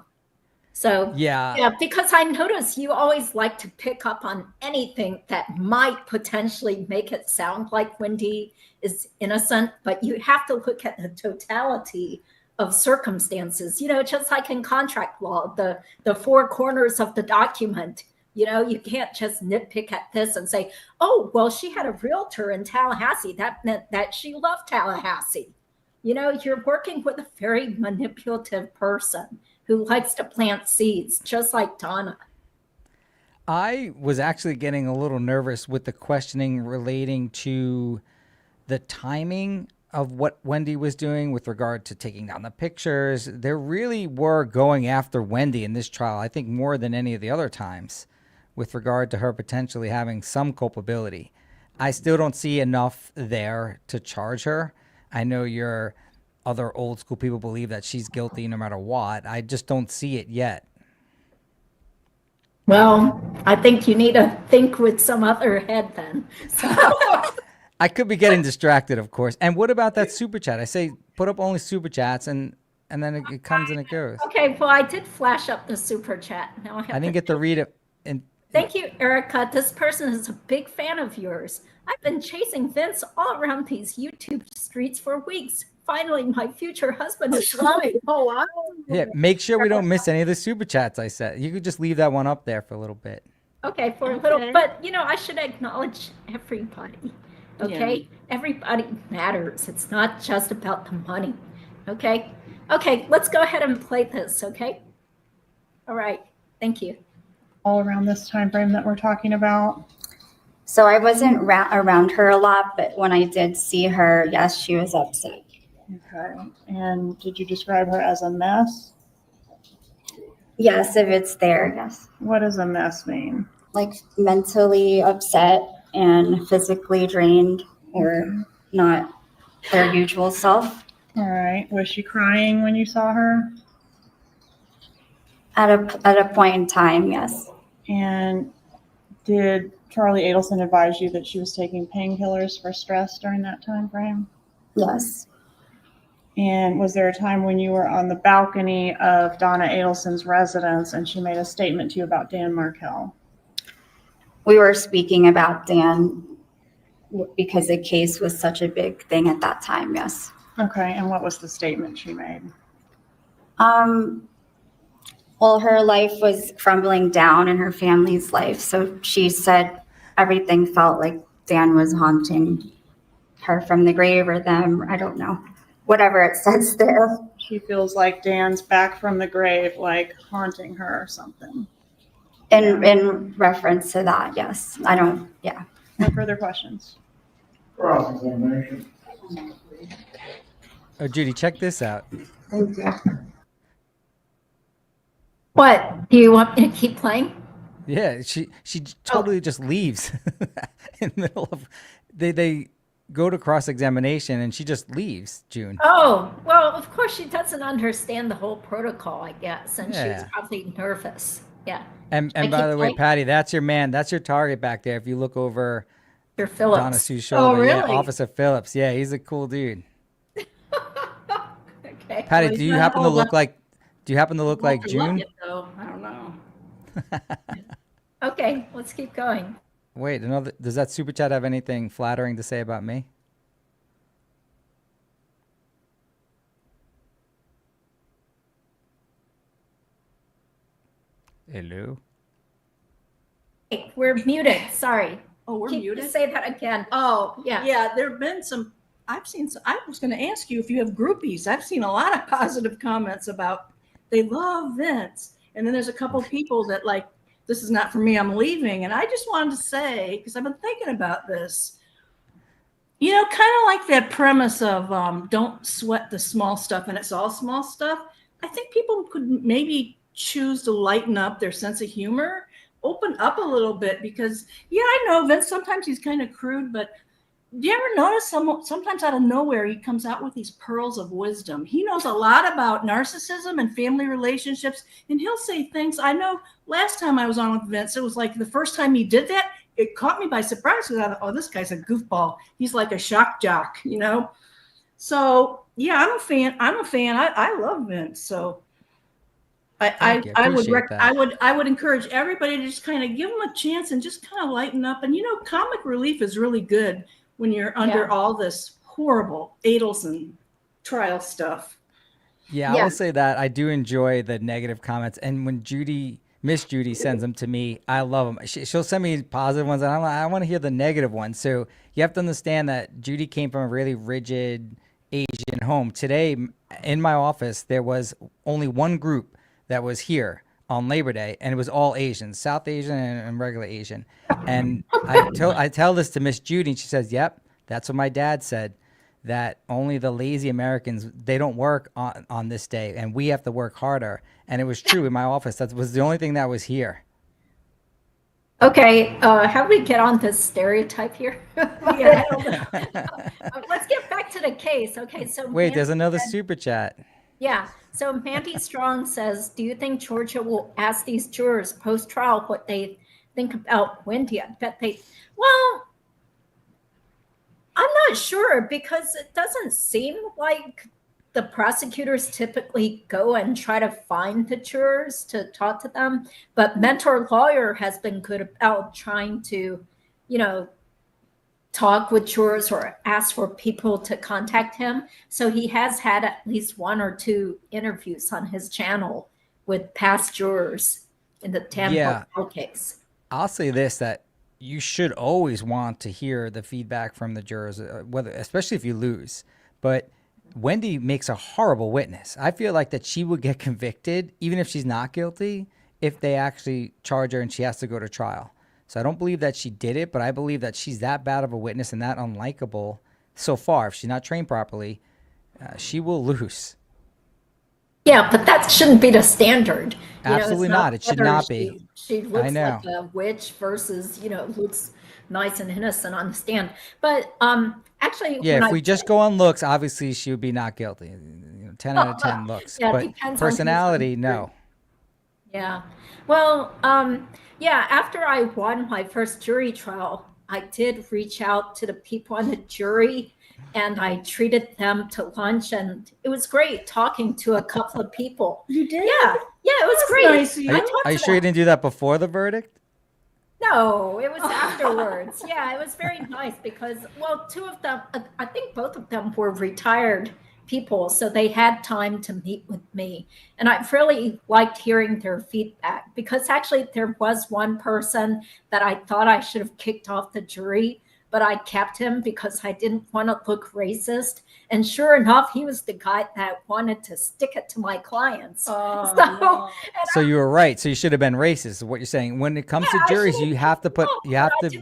So yeah, because I notice you always like to pick up on anything that might potentially make it sound like Wendy is innocent, but you have to look at the totality of circumstances, just like in contract law, the four corners of the document. You can't just nitpick at this and say, oh, well, she had a realtor in Tallahassee. That meant that she loved Tallahassee. You know, you're working with a very manipulative person who likes to plant seeds, just like Donna. I was actually getting a little nervous with the questioning relating to the timing of what Wendy was doing with regard to taking down the pictures. They really were going after Wendy in this trial, I think more than any of the other times, with regard to her potentially having some culpability. I still don't see enough there to charge her. I know your other old school people believe that she's guilty no matter what. I just don't see it yet. Well, I think you need to think with some other head then. So, I could be getting distracted, of course. And what about that super chat? I say put up only super chats, and then it comes and it goes. okay, well, I did flash up the super chat. Now I have I didn't get to read it. And Thank you, Erica. This person is a big fan of yours. I've been chasing Vince all around these YouTube streets for weeks. Finally, my future husband is right. Oh, wow. yeah, make sure we don't miss any of the super chats I said. You could just leave that one up there for a little bit. Okay, for a little, Okay. but you know, I should acknowledge everybody. Okay, everybody matters. It's not just about the money. Okay, let's go ahead and play this. Okay, all right. Thank you. All around this time frame that we're talking about. So I wasn't around her a lot, but when I did see her, yes, she was upset. Okay. And did you describe her as a mess? Yes, if it's there, yes. What does a mess mean? Like mentally upset and physically drained or not their usual self. All right. Was she crying when you saw her? At a point in time, yes. And did Charlie Adelson advise you that she was taking painkillers for stress during that time frame? Yes. And was there a time when you were on the balcony of Donna Adelson's residence and she made a statement to you about Dan Markel? We were speaking about Dan because the case was such a big thing at that time, yes. Okay. And what was the statement she made? Well, her life was crumbling down in her family's life. So she said everything felt like Dan was haunting her from the grave or them. I don't know. Whatever it says there. She feels like Dan's back from the grave, like haunting her or something. In reference to that, yes. I don't, yeah. No further questions? Cross-examination. Oh, Judy, check this out. Thank you. What? Do you want me to keep playing? Yeah, she totally just leaves in the middle of they go to cross-examination and she just leaves, June. Oh, well, of course she doesn't understand the whole protocol, I guess, and Yeah. she's probably nervous. Yeah. And I by keep the way, playing. Patty, that's your man. That's your target back there. If you look over Mr. Phillips. Donna Sue's shoulder. Oh, Yeah, really? Officer Phillips. Yeah, he's a cool dude. Okay. Patty, he's do you not happen to old look enough. like June? Though. I don't know. Okay, let's keep going. Wait, does that super chat have anything flattering to say about me? Hello? Hey, we're muted. Sorry. Oh, we're Can you muted? say that again? Oh, Yeah. yeah. There have been some. I was going to ask you if you have groupies. I've seen a lot of positive comments about they love Vince, and then there's a couple people that like this is not for me. I'm leaving, and I just wanted to say because I've been thinking about this. You know, kind of like that premise of don't sweat the small stuff, and it's all small stuff. I think people could maybe choose to lighten up their sense of humor, open up a little bit because, yeah, I know Vince, sometimes he's kind of crude, but do you ever notice sometimes out of nowhere he comes out with these pearls of wisdom? He knows a lot about narcissism and family relationships, and he'll say things. I know last time I was on with Vince, it was like the first time he did that, it caught me by surprise because I thought, oh, this guy's a goofball. He's like a shock jock, you know? So, yeah, I'm a fan. I love Vince. So Thank you. Appreciate that. I would encourage everybody to just kind of give him a chance and just kind of lighten up. And, you know, comic relief is really good when you're under Yeah. all this horrible Adelson trial stuff. Yeah, I will say that I do enjoy the negative comments. And when Miss Judy sends them to me, I love them. She'll send me positive ones, and I want to hear the negative ones. So you have to understand that Judy came from a really rigid Asian home. Today in my office, there was only one group that was here on Labor Day, and it was all Asians, South Asian and regular Asian. And I tell this to Miss Judy, and she says, "Yep, that's what my dad said. That only the lazy Americans, they don't work on this day, and we have to work harder." And it was true in my office. That was the only thing that was here. Okay, how do we get on this stereotype here? Yeah, let's get back to the case. Okay, so Wait, there's another super chat. Yeah, so Mandy Strong says, do you think Georgia will ask these jurors post-trial what they think about Wendy? I bet they, well, I'm not sure, because it doesn't seem like the prosecutors typically go and try to find the jurors to talk to them. But Mentor Lawyer has been good about trying to, talk with jurors or ask for people to contact him. So he has had at least 1 or 2 interviews on his channel with past jurors in the Tampa case. I'll say this, that you should always want to hear the feedback from the jurors, whether, especially if you lose. But Wendy makes a horrible witness. I feel like that she would get convicted, even if she's not guilty, if they actually charge her and she has to go to trial. So I don't believe that she did it, but I believe that she's that bad of a witness and that unlikable so far. If she's not trained properly, she will lose. Yeah, but that shouldn't be the standard. Absolutely not. It should not be. She looks like a witch versus, looks nice and innocent on the stand. But actually, yeah, if we just go on looks, obviously she would be not guilty. 10 out of 10 looks. Yeah, but personality, no. Yeah. Well, after I won my first jury trial, I did reach out to the people on the jury, and I treated them to lunch, and it was great talking to a couple of people. You did? Yeah, it was great. Nice. Are you sure you didn't do that before the verdict? No, it was afterwards. Yeah, it was very nice because, well, 2 of them, I think both of them were retired people, so they had time to meet with me. And I really liked hearing their feedback, because actually there was one person that I thought I should have kicked off the jury, but I kept him because I didn't want to look racist. And sure enough, he was the guy that wanted to stick it to my clients. So you were right. So you should have been racist, is what you're saying. When it comes to juries, you have to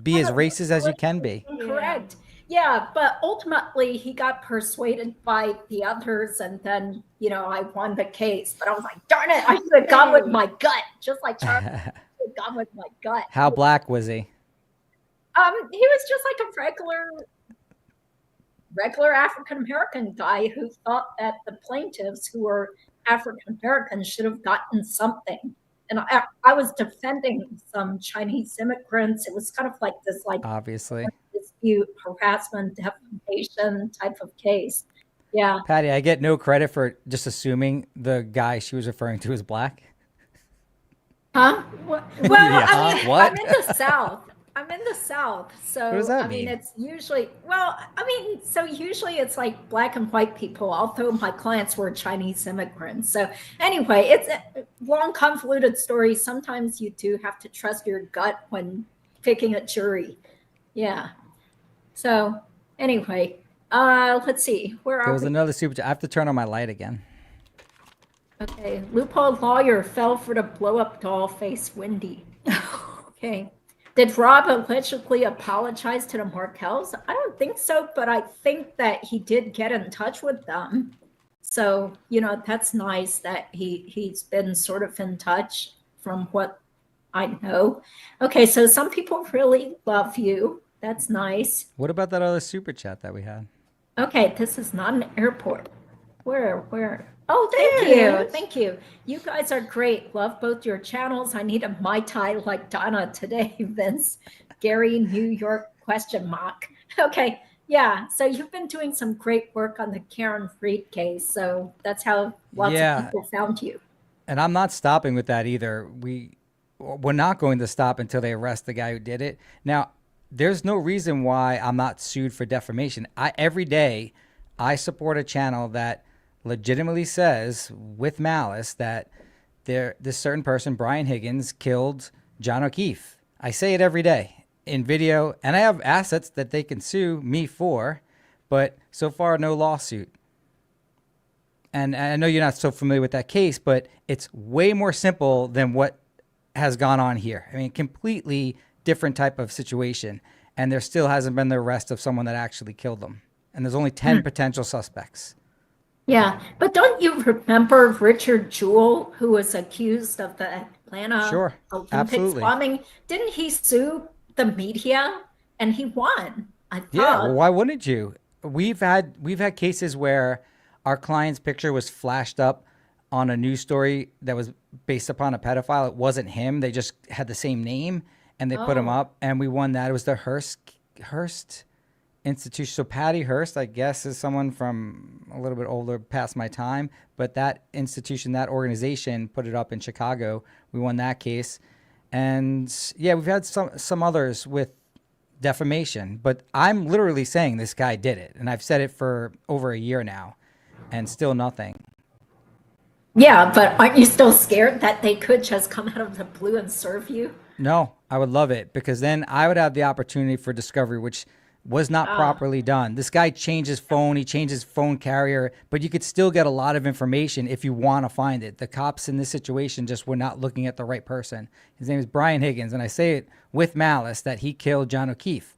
be as racist as you can be. Correct. Yeah, but ultimately he got persuaded by the others, and then, I won the case. But I was like, darn it, I should have gone with my gut, just like Charlie. I should have gone with my gut. How black was he? He was just like a regular African-American guy who thought that the plaintiffs, who were African-Americans, should have gotten something. And I was defending some Chinese immigrants. It was kind of like this, obviously, dispute, harassment, defamation type of case. Yeah. Patty, I get no credit for just assuming the guy she was referring to is black. Huh? Well, what? I'm in the South. So what does that mean? It's usually, usually it's like black and white people, although my clients were Chinese immigrants. So anyway, it's a long, convoluted story. Sometimes you do have to trust your gut when picking a jury. Yeah. So anyway, let's see. Where are we? There was another super chat. I have to turn on my light again. Okay. Loophole Lawyer fell for the blow-up doll face Wendy. Okay. Did Rob allegedly apologize to the Markels? I don't think so, but I think that he did get in touch with them. So, that's nice that he's been sort of in touch, from what I know. Okay, so some people really love you. That's nice. What about that other super chat that we had? Okay, this is not an airport. Where? Oh, thank you. Thank you. You guys are great. Love both your channels. I need a Mai Tai like Donna today, Vince. Gary, New York, ? Okay. Yeah. So you've been doing some great work on the Karen Freed case. So that's how lots of people found you. And I'm not stopping with that either. We're not going to stop until they arrest the guy who did it. Now, there's no reason why I'm not sued for defamation. Every day I support a channel that legitimately says with malice that this certain person, Brian Higgins, killed John O'Keefe. I say it every day in video, and I have assets that they can sue me for, but so far no lawsuit. And I know you're not so familiar with that case, but it's way more simple than what has gone on here. I mean, completely different type of situation. And there still hasn't been the arrest of someone that actually killed them. And there's only 10 potential suspects. Yeah, but don't you remember Richard Jewell, who was accused of the Atlanta Sure, Olympics absolutely. bombing? Didn't he sue the media and he won? I thought. Yeah, well, why wouldn't you? We've had cases where our client's picture was flashed up on a news story that was based upon a pedophile. It wasn't him. They just had the same name and they put him up, and we won that. It was the Hearst Institution. So Patty Hearst, I guess, is someone from a little bit older, past my time, but that institution, that organization put it up in Chicago. We won that case. And yeah, we've had some others with defamation, but I'm literally saying this guy did it. And I've said it for over a year now and still nothing. Yeah, but aren't you still scared that they could just come out of the blue and serve you? No, I would love it, because then I would have the opportunity for discovery, which was not properly done. This guy changed his phone, he changed his phone carrier, but you could still get a lot of information if you want to find it. The cops in this situation just were not looking at the right person. His name is Brian Higgins, and I say it with malice that he killed John O'Keefe.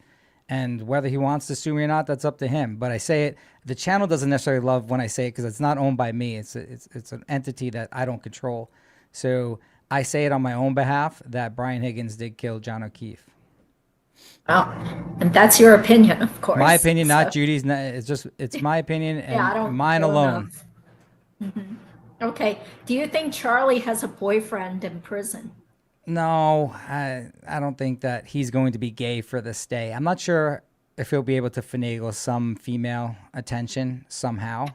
And whether he wants to sue me or not, that's up to him. But I say it, the channel doesn't necessarily love when I say it, because it's not owned by me. It's an entity that I don't control. So I say it on my own behalf that Brian Higgins did kill John O'Keefe. Well, and that's your opinion, of course. My opinion, not So, Judy's. It's my opinion and yeah, I don't mine feel alone. enough. Okay. Do you think Charlie has a boyfriend in prison? No, I don't think that he's going to be gay for this stay. I'm not sure if he'll be able to finagle some female attention somehow,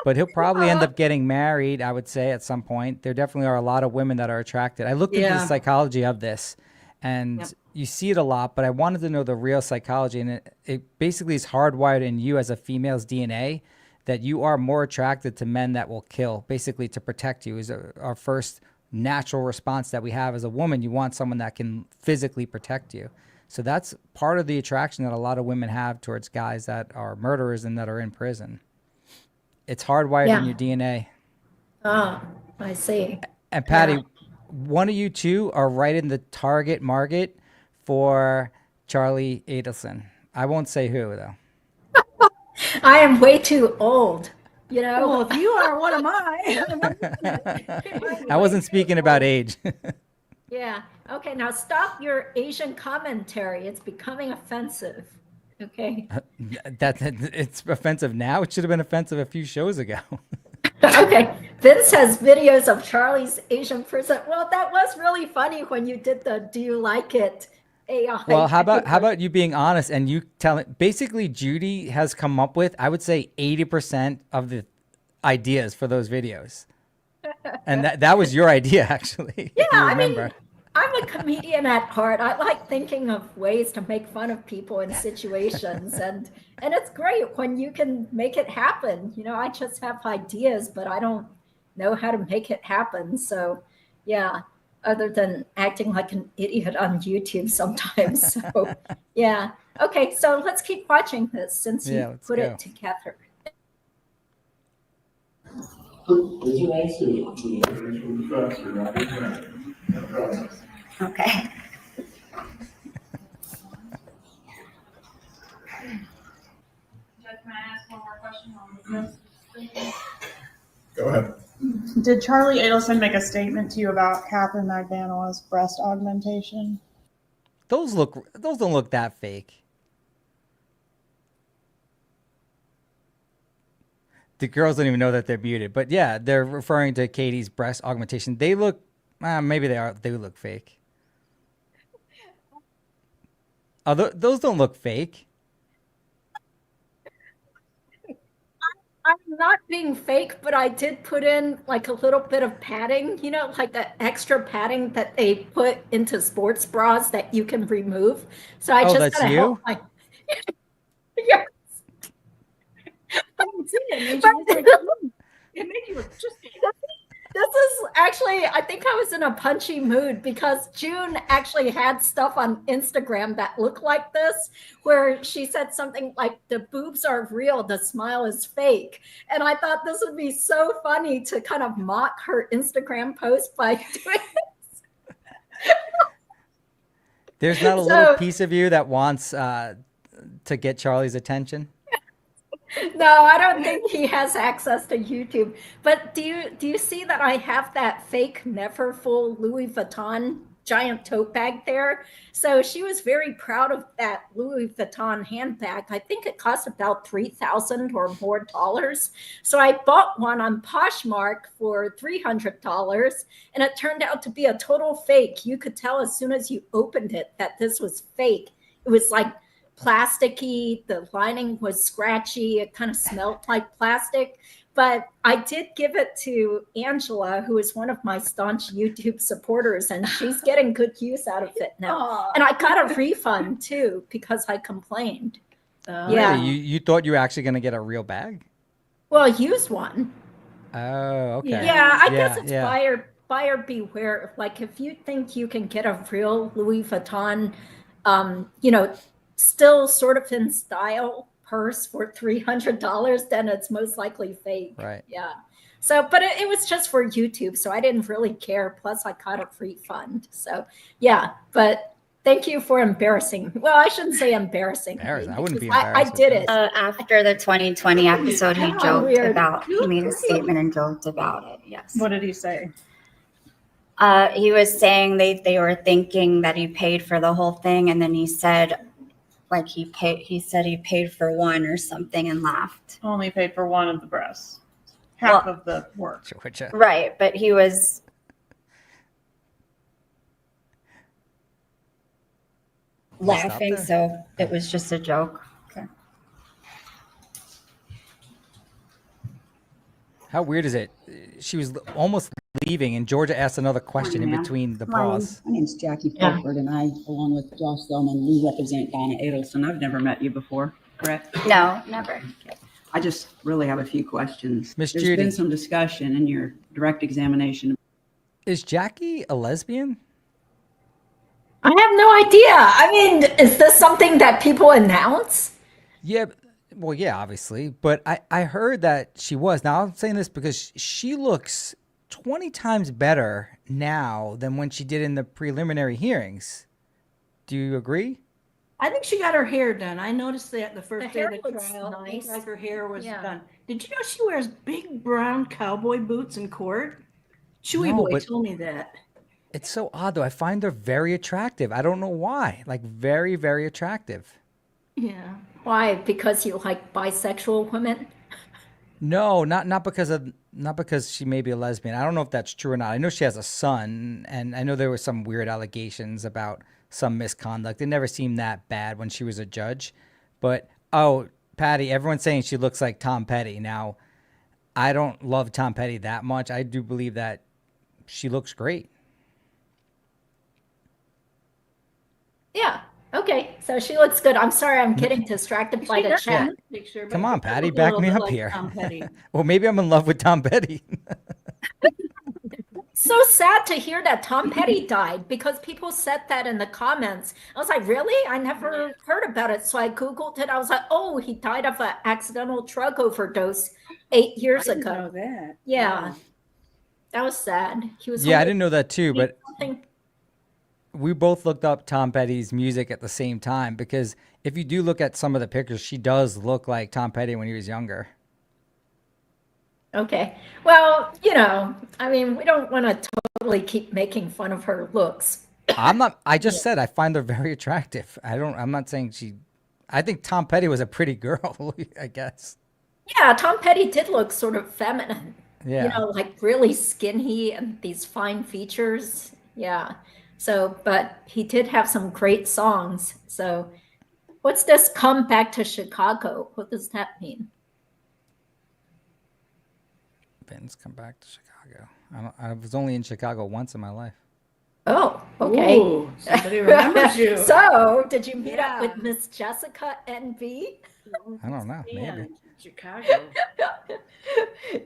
but he'll probably end up getting married, I would say, at some point. There definitely are a lot of women that are attracted. I looked into the psychology of this, and you see it a lot, but I wanted to know the real psychology, and it basically is hardwired in you as a female's DNA that you are more attracted to men that will kill, basically to protect you is our first natural response that we have as a woman. You want someone that can physically protect you. So that's part of the attraction that a lot of women have towards guys that are murderers and that are in prison. It's hardwired in your DNA. Oh, I see. And Patty, one of you two are right in the target market for Charlie Adelson. I won't say who, though. I am way too old. You know, Well, if you are, what am I? I wasn't speaking about age. yeah. Okay, now stop your Asian commentary. It's becoming offensive. Okay. It's offensive now. It should have been offensive a few shows ago. Okay. Vince has videos of Charlie's Asian prison. Well, that was really funny when you did the "Do you like it?" AI. Well, how about you being honest and you telling? Basically, Judy has come up with, I would say, 80% of the ideas for those videos, and that was your idea, actually. Yeah, if you I remember. mean, I'm a comedian at heart. I like thinking of ways to make fun of people in situations, and it's great when you can make it happen. You know, I just have ideas, but I don't know how to make it happen. So, yeah. Other than acting like an idiot on YouTube sometimes. So, yeah. Okay, so let's keep watching this since you put it together. Okay. Judge, can I ask one more question on this? Go ahead. Did Charlie Adelson make a statement to you about Catherine Magdano's breast augmentation? Those don't look that fake. The girls don't even know that they're muted, but yeah, they're referring to Katie's breast augmentation. They look, maybe they are. They look fake. Oh, those don't look fake. I'm not being fake, but I did put in like a little bit of padding, you know, like the extra padding that they put into sports bras that you can remove. So I just that's gotta you? help my yes. I didn't see it. It made you look just This is actually, I think I was in a punchy mood because June actually had stuff on Instagram that looked like this, where she said something like, the boobs are real, the smile is fake. And I thought this would be so funny to kind of mock her Instagram post by doing There's not a So- little piece of you that wants to get Charlie's attention? No, I don't think he has access to YouTube. But do you see that I have that fake Neverfull Louis Vuitton giant tote bag there? So she was very proud of that Louis Vuitton handbag. I think it cost about $3,000 or more dollars. So I bought one on Poshmark for $300, and it turned out to be a total fake. You could tell as soon as you opened it that this was fake. It was like plasticky, the lining was scratchy, it kind of smelled like plastic. But I did give it to Angela, who is one of my staunch YouTube supporters, and she's getting good use out of it now. And I got a refund too because I complained. Yeah. Really? You thought you were actually going to get a real bag? Well, use one. Oh, okay. Yeah, I guess it's yeah. buyer beware. Like if you think you can get a real Louis Vuitton, still sort of in style purse for $300, then it's most likely fake. Right. Yeah. So, but it was just for YouTube, so I didn't really care. Plus, I got a refund. So, yeah. But thank you for embarrassing. Well, I shouldn't say embarrassing. Embarrassing. I wouldn't be I embarrassed did with it. After the 2020 episode, he How joked weird. about, he made a statement and joked about it. Yes. What did he say? He was saying they were thinking that he paid for the whole thing, and then he said, like he said he paid for one or something and laughed. Only paid for one of the breasts. Half Well- of the work. Georgia. Right, but he was laughing, there? so it was just a joke. How weird is it? She was almost leaving, and Georgia asked another question in ma'am. between the Morning. pause. My name's Jackie Yeah. Fulford, and I, along with Josh Zelman, we represent Donna Adelson. I've never met you before, correct? No, never. I just really have a few questions. Miss There's Judy. been some discussion in your direct examination. Is Jackie a lesbian? I have no idea. I mean, is this something that people announce? Yeah. Well, yeah, obviously. But I heard that she was. Now, I'm saying this because she looks 20 times better now than when she did in the preliminary hearings. Do you agree? I think she got her hair done. I noticed that the first The day of hair the looks trial. It looked nice. like her hair was Yeah. done. Did you know she wears big brown cowboy boots in court? Chewy No, boy but- told me that. It's so odd, though. I find her very attractive. I don't know why. Like, very, very attractive. Yeah. Why? Because you like bisexual women? No, not because she may be a lesbian. I don't know if that's true or not. I know she has a son, and I know there were some weird allegations about some misconduct. It never seemed that bad when she was a judge. But Patty, everyone's saying she looks like Tom Petty. Now, I don't love Tom Petty that much. I do believe that she looks great. Yeah. Okay. So she looks good. I'm sorry, I'm getting distracted by She the does chat. have a picture, but Come it on, does Patty, look a back little me bit up like here. Tom Petty. Well, maybe I'm in love with Tom Petty. So sad to hear that Tom Petty died because people said that in the comments. I was like, really? I never heard about it. So I Googled it. I was like, oh, he died of an accidental drug overdose 8 years ago. that. Yeah. That was sad. He was Yeah, I only didn't know that too, but something. we both looked up Tom Petty's music at the same time because if you do look at some of the pictures, she does look like Tom Petty when he was younger. Okay. Well, I mean, we don't want to totally keep making fun of her looks. I just said I find her very attractive. I'm not saying I think Tom Petty was a pretty girl, I guess. Yeah, Tom Petty did look sort of feminine. Yeah. Like really skinny and these fine features. Yeah. So, but he did have some great songs. So, what's this come back to Chicago? What does that mean? Ben's come back to Chicago. I was only in Chicago once in my life. Oh, okay. Ooh, somebody remembers you. So, did you meet Yeah. up with Miss Jessica NV? I don't know. Yeah, Maybe. Chicago.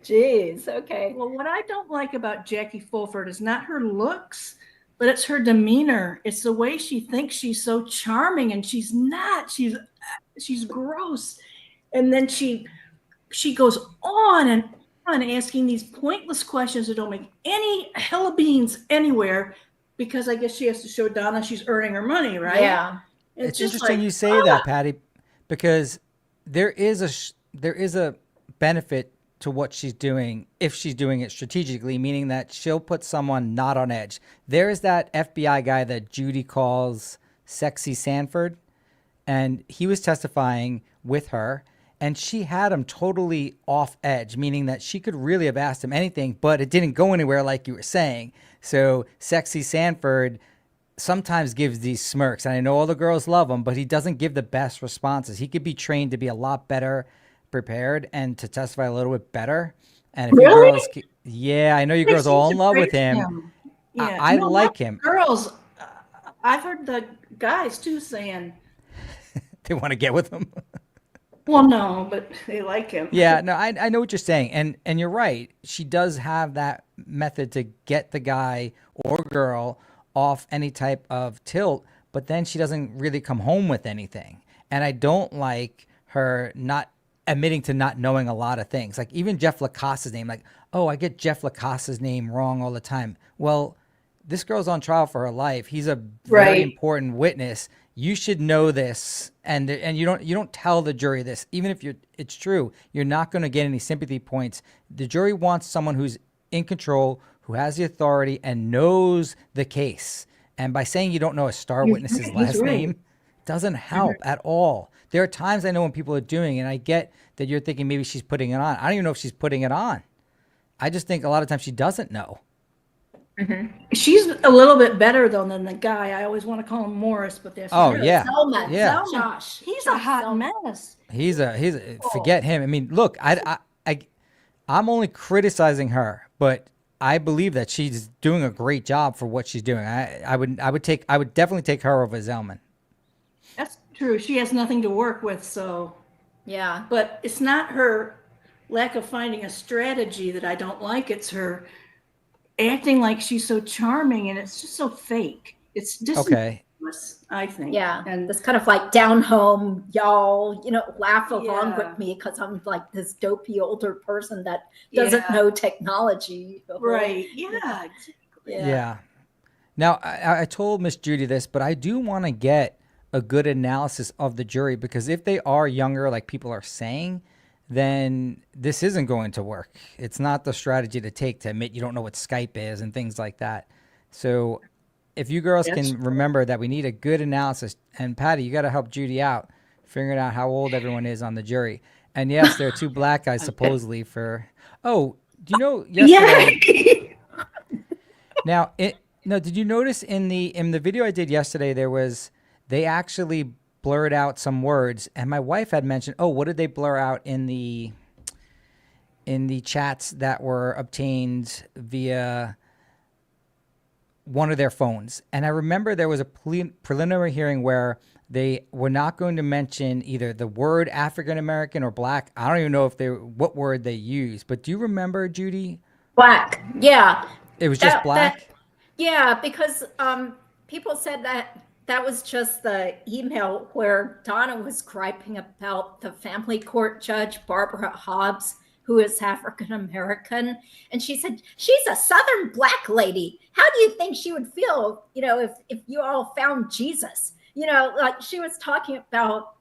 Jeez, okay. Well, what I don't like about Jackie Fulford is not her looks, but it's her demeanor. It's the way she thinks she's so charming, and she's not. She's gross. And then she goes on and on asking these pointless questions that don't make any hell of beans anywhere, because I guess she has to show Donna she's earning her money, right? Yeah. It's just interesting like, you say that, Patty, because there is a benefit to what she's doing if she's doing it strategically, meaning that she'll put someone not on edge. There is that FBI guy that Judy calls Sexy Sanford, and he was testifying with her, and she had him totally off edge, meaning that she could really have asked him anything, but it didn't go anywhere like you were saying. So Sexy Sanford sometimes gives these smirks, and I know all the girls love him, but he doesn't give the best responses. He could be trained to be a lot better prepared and to testify a little bit better. And if you Really? girls, yeah, I know you girls are all in love with him. Yeah, I no, like not him. Girls, I've heard the guys too saying, They want to get with him. well, no, but they like him. Yeah, no, I know what you're saying, and you're right. She does have that method to get the guy or girl off any type of tilt, but then she doesn't really come home with anything. And I don't like her not admitting to not knowing a lot of things. Like even Jeff Lacoste's name, like, oh, I get Jeff Lacoste's name wrong all the time. Well, this girl's on trial for her life. He's a very Right. important witness. You should know this, and you don't tell the jury this, even if it's true. You're not going to get any sympathy points. The jury wants someone who's in control, who has the authority, and knows the case. And by saying you don't know a star witness's right, last he's right. name doesn't help at all. There are times I know when people are doing it, and I get that you're thinking maybe she's putting it on. I don't even know if she's putting it on. I just think a lot of times she doesn't know. She's a little bit better though than the guy. I always want to call him Morris, but that's Oh, not true. yeah. Selma. Yeah. Selma. Josh, he's a hot mess. He's a forget him. I mean, look, I'm only criticizing her, but I believe that she's doing a great job for what she's doing. I would definitely take her over Zellman. That's true. She has nothing to work with, so. Yeah. But it's not her lack of finding a strategy that I don't like. It's her acting like she's so charming, and it's just so fake. It's Okay. disingenuous, I think. Yeah. And It's kind of like down home, y'all, laugh along Yeah. with me because I'm like this dopey older person that doesn't Yeah. know technology. right. Yeah. Yeah. Now, I told Miss Judy this, but I do want to get a good analysis of the jury, because if they are younger, like people are saying, then this isn't going to work. It's not the strategy to take to admit you don't know what Skype is and things like that. So if you girls That's can remember that we need a good analysis, and Patty, you got to help Judy out figuring out how old everyone is on the jury. And yes, there are two black guys supposedly for, oh, do you know yesterday? Yeah. Now, did you notice in the video I did yesterday, they actually blurred out some words, and my wife had mentioned, oh, what did they blur out in the chats that were obtained via one of their phones? And I remember there was a preliminary hearing where they were not going to mention either the word African American or black. I don't even know what word they used, but do you remember, Judy? Black. Yeah. It was just That- black? Yeah, because people said that was just the email where Donna was griping about the family court judge, Barbara Hobbs, who is African American. And she said, she's a Southern black lady. How do you think she would feel, if you all found Jesus? Like she was talking about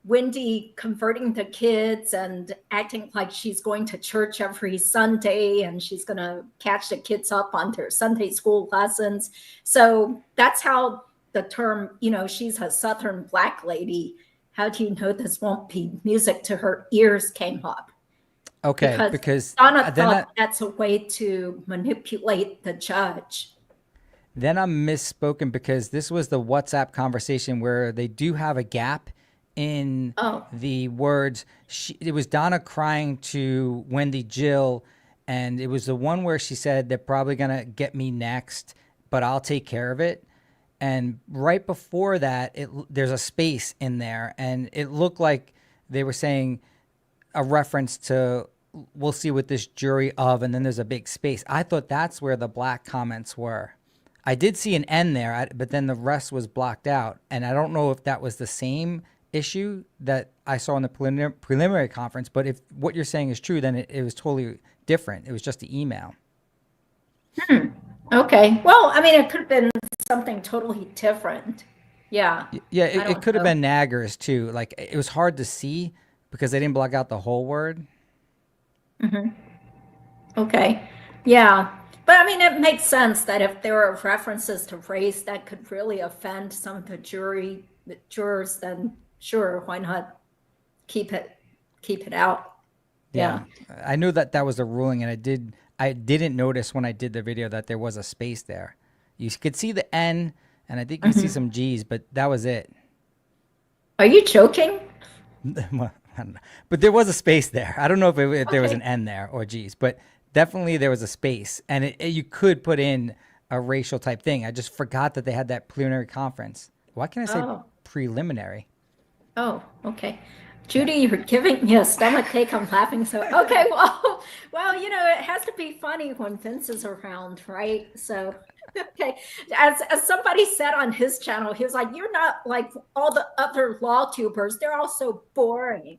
Wendy converting the kids and acting like she's going to church every Sunday and she's going to catch the kids up on their Sunday school lessons. So that's how the term, she's a Southern black lady. How do you know this won't be music to her ears came up? Okay, because Donna then thought that's a way to manipulate the judge. Then I'm misspoken, because this was the WhatsApp conversation where they do have a gap in the words. It was Donna crying to Wendy Jill, and it was the one where she said, they're probably going to get me next. but I'll take care of it. And right before that, there's a space in there, and it looked like they were saying a reference to, we'll see what this jury of, and then there's a big space. I thought that's where the black comments were. I did see an N there, but then the rest was blocked out. And I don't know if that was the same issue that I saw in the preliminary conference, but if what you're saying is true, then it was totally different. It was just the email. Okay. Well, I mean, it could have been something totally different. Yeah. Yeah, it could have been naggers too. Like, it was hard to see because they didn't block out the whole word. Okay. Yeah. But I mean, it makes sense that if there are references to race that could really offend some of the jurors, then sure, why not keep it out? Yeah. I knew that was a ruling, and I didn't notice when I did the video that there was a space there. You could see the N, and I think you see some G's, but that was it. Are you joking? Well, I don't know. But there was a space there. I don't know if there was an N there or G's, but definitely there was a space, and you could put in a racial type thing. I just forgot that they had that preliminary conference. Why can't I say preliminary? Oh, okay. Judy, you're giving me a stomach ache. I'm laughing. So, okay, well, it has to be funny when Vince is around, right? So, okay. As somebody said on his channel, he was like, "You're not like all the other law tubers. They're all so boring."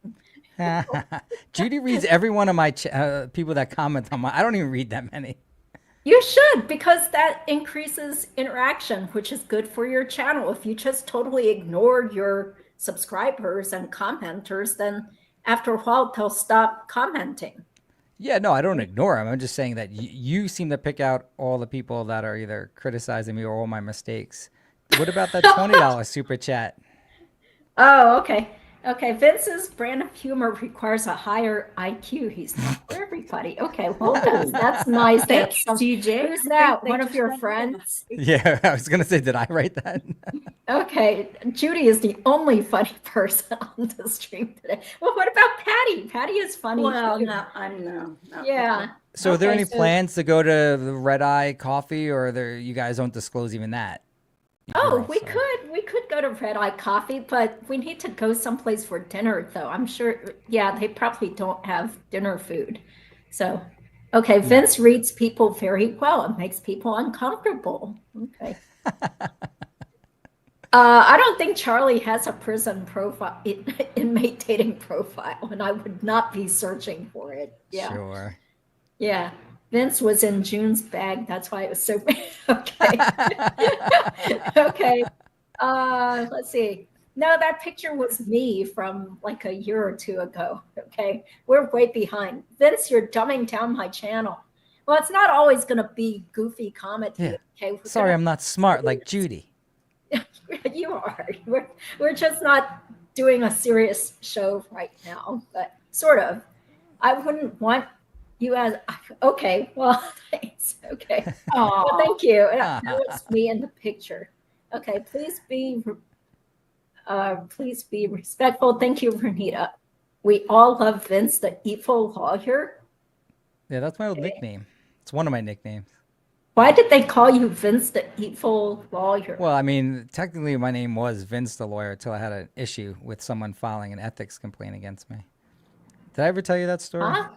Judy reads every one of my people that comment on I don't even read that many. You should, because that increases interaction, which is good for your channel. If you just totally ignore your subscribers and commenters, then after a while they'll stop commenting. Yeah, no, I don't ignore them. I'm just saying that you seem to pick out all the people that are either criticizing me or all my mistakes. What about that $20 super chat? Oh, okay. Okay, Vince's brand of humor requires a higher IQ. He's not for everybody. Okay, well, that's nice. Thanks, CJ. Who's that? One of your friends? Yeah, I was going to say, did I write that? Okay, Judy is the only funny person on the stream today. Well, what about Patty? Patty is funny. Well, too. no, I know. Yeah. So are there Okay, any plans to go to the Red Eye Coffee, or you guys don't disclose even that? Oh, we could go to Red Eye Coffee, but we need to go someplace for dinner, though. I'm sure, yeah, they probably don't have dinner food. So, okay, Vince reads people very well. It makes people uncomfortable. Okay. I don't think Charlie has a prison profile, inmate dating profile, and I would not be searching for it. Yeah. Sure. Yeah. Vince was in June's bag. That's why it was so okay. Okay. Let's see. No, that picture was me from like a year or two ago. Okay. We're way behind. Vince, you're dumbing down my channel. Well, it's not always going to be goofy comedy. Yeah. Okay. Sorry, I'm not smart like Judy. You are. We're just not doing a serious show right now, but sort of. I wouldn't want you as okay. Well, thanks. Okay. Well, thank you. That was me in the picture. Okay. Please be respectful. Thank you, Renita. We all love Vince, the evil lawyer. Yeah, that's my old nickname. It's one of my nicknames. Why did they call you Vince, the evil lawyer? Well, I mean, technically my name was Vince the Lawyer until I had an issue with someone filing an ethics complaint against me. Did I ever tell you that story? Huh?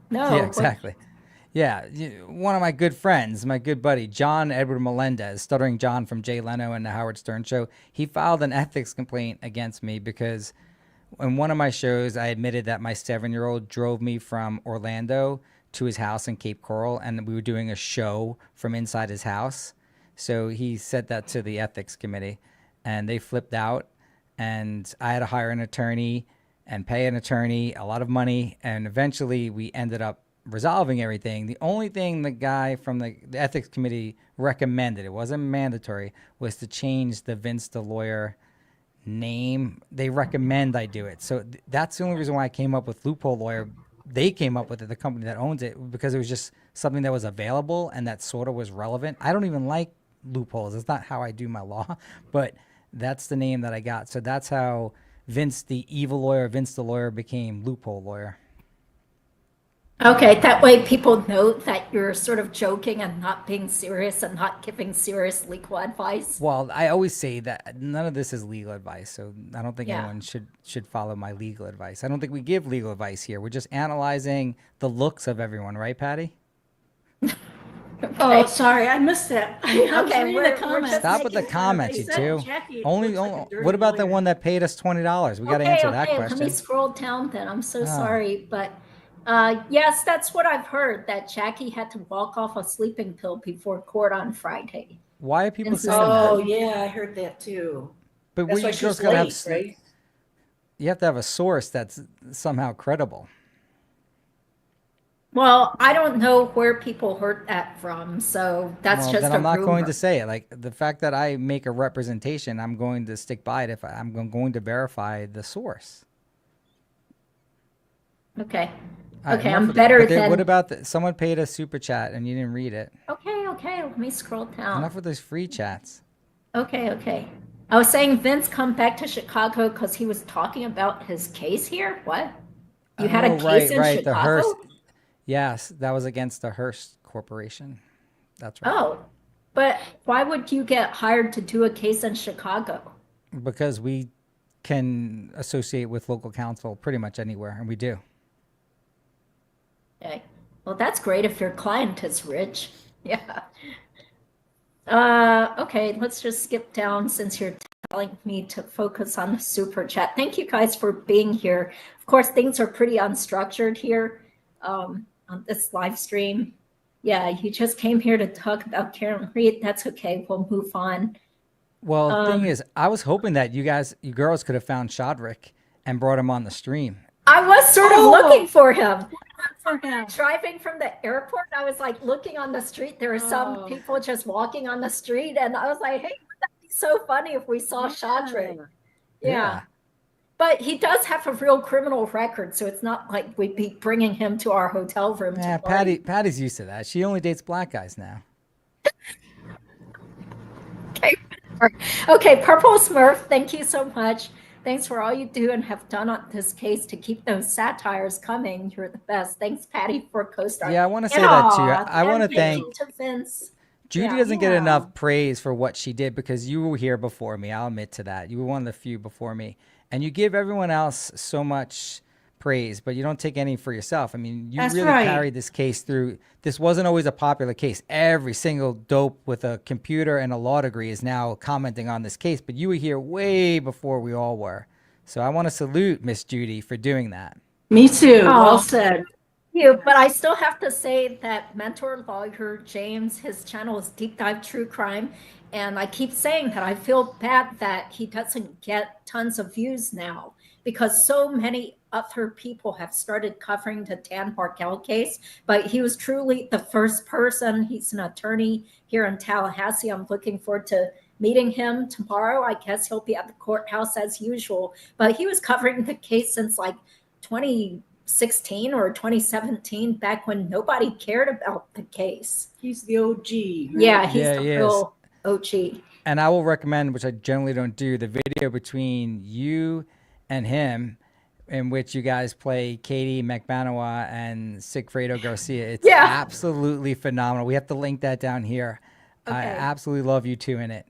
No. Yeah, exactly. Yeah, one of my good friends, my good buddy, John Edward Melendez, Stuttering John from Jay Leno and the Howard Stern Show, he filed an ethics complaint against me because in one of my shows, I admitted that my 7-year-old drove me from Orlando to his house in Cape Coral, and we were doing a show from inside his house. So he said that to the ethics committee, and they flipped out, and I had to hire an attorney and pay an attorney a lot of money, and eventually we ended up resolving everything. The only thing the guy from the ethics committee recommended, it wasn't mandatory, was to change the Vince the Lawyer name. They recommend I do it. So that's the only reason why I came up with Loophole Lawyer. They came up with it, the company that owns it, because it was just something that was available and that sort of was relevant. I don't even like loopholes. It's not how I do my law, but that's the name that I got. So that's how Vince the evil lawyer, Vince the Lawyer became Loophole Lawyer. Okay, that way people know that you're sort of joking and not being serious and not giving serious legal advice. Well, I always say that none of this is legal advice, so I don't think Yeah. anyone should follow my legal advice. I don't think we give legal advice here. We're just analyzing the looks of everyone, right, Patty? Oh, sorry, I missed that. I was Okay, reading we're the comments. just Stop with the making comments, you They said two. Jackie Only, looks like a dirty what about the lawyer. one that paid us $20? We got to Okay, answer that okay, let question. me scroll down then. I'm so Ah. sorry, but yes, that's what I've heard, that Jackie had to walk off a sleeping pill before court on Friday. Why are people And saying Oh, that? yeah, I heard that too. But That's we why she girls was gotta have, late, right? you have to have a source that's somehow credible. Well, I don't know where people heard that from, so that's Well, just then a I'm not going rumor. to say it. Like the fact that I make a representation, I'm going to stick by it if I'm going to verify the source. Okay. All right, Okay, enough I'm of- better but then than. what about someone paid a super chat and you didn't read it? Okay, okay, let me scroll down. Enough with those free chats. Okay, okay. I was saying Vince come back to Chicago because he was talking about his case here. What? You had a Oh, case in right, the Chicago? Hearst. Yes, that was against the Hearst Corporation. That's right. Oh, but why would you get hired to do a case in Chicago? Because we can associate with local counsel pretty much anywhere, and we do. Okay. Well, that's great if your client is rich. Yeah. Okay, let's just skip down since you're telling me to focus on the super chat. Thank you guys for being here. Of course, things are pretty unstructured here on this live stream. Yeah, you just came here to talk about Karen Reed. That's okay. We'll move on. Well, the thing is, I was hoping that you girls could have found Shodrick and brought him on the stream. I was sort of looking for him. For him. Driving from the airport, I was like looking on the street. There were some Oh. people just walking on the street, and I was like, hey, wouldn't that be so funny if we saw Shodrick? Yeah. But he does have a real criminal record, so it's not like we'd be bringing him to our hotel room. Yeah, to party. Patty's used to that. She only dates black guys now. Okay, Purple Smurf, thank you so much. Thanks for all you do and have done on this case to keep those satires coming. You're the best. Thanks, Patty, for co-starring. Yeah, I want to say And that too. aw, I want to and thank you to Vince. Judy. Yeah. Doesn't get enough praise for what she did because you were here before me. I'll admit to that. You were one of the few before me, and you give everyone else so much praise, but you don't take any for yourself. I mean, you That's really right. carried this case through. This wasn't always a popular case. Every single dope with a computer and a law degree is now commenting on this case, but you were here way before we all were. So I want to salute Miss Judy for doing that. Me too. Oh. Well said. You, but I still have to say that mentor lawyer James, his channel is Deep Dive True Crime, and I keep saying that I feel bad that he doesn't get tons of views now because so many other people have started covering the Dan Markel case, but he was truly the first person. He's an attorney here in Tallahassee. I'm looking forward to meeting him tomorrow. I guess he'll be at the courthouse as usual, but he was covering the case since like 2016 or 2017, back when nobody cared about the case. He's the OG. Yeah, he's Yeah, the he is. real OG. And I will recommend, which I generally don't do, the video between you and him in which you guys play Katie McManawa and Sigfredo Garcia. It's Yeah. absolutely phenomenal. We have to link that down here. I Okay. absolutely love you two in it.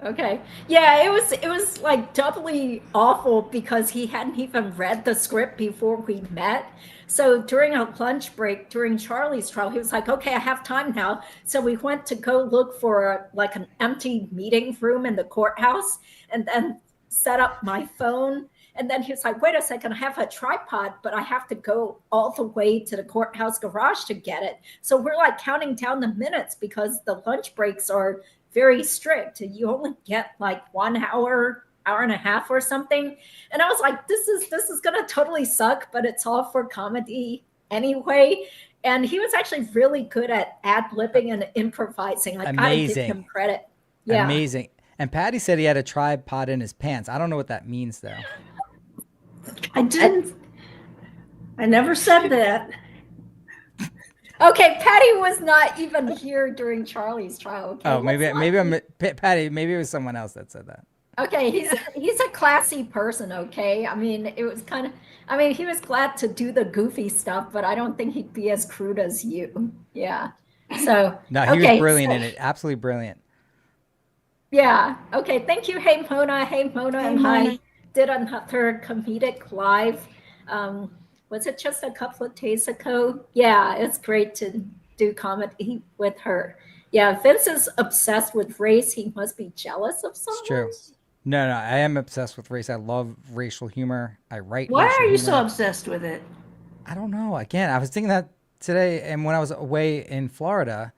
Okay. Yeah, it was like doubly awful because he hadn't even read the script before we met. So during a lunch break during Charlie's trial, he was like, okay, I have time now. So we went to go look for like an empty meeting room in the courthouse and then set up my phone. And then he was like, wait a second, I have a tripod, but I have to go all the way to the courthouse garage to get it. So we're like counting down the minutes because the lunch breaks are very strict. You only get like 1 hour, hour and a half or something. And I was like, this is gonna totally suck, but it's all for comedy anyway. And he was actually really good at ad-libbing and improvising. Like, I give Amazing. him credit. Yeah. Amazing. And Patty said he had a tripod in his pants. I don't know what that means though. I didn't. I never said that. Okay, Patty was not even here during Charlie's trial. Okay, Oh, maybe let's not- Patty, maybe it was someone else that said that. Okay, he's a classy person. Okay, I mean, it was kind of I mean, he was glad to do the goofy stuff, but I don't think he'd be as crude as you. Yeah. So, No, he okay, was brilliant so- in it. Absolutely brilliant. Yeah. Okay. Thank you. Hey, Mona. Hey, Mona. Hey, And Mona. I did another comedic live. Was it just a couple of days ago? Yeah. It's great to do comedy with her. Yeah. Vince is obsessed with race. He must be jealous of someone. It's true. No, I am obsessed with race. I love racial humor. I write Why racial are you humor. so obsessed with it? I don't know. Again, I was thinking that today, and when I was away in Florida,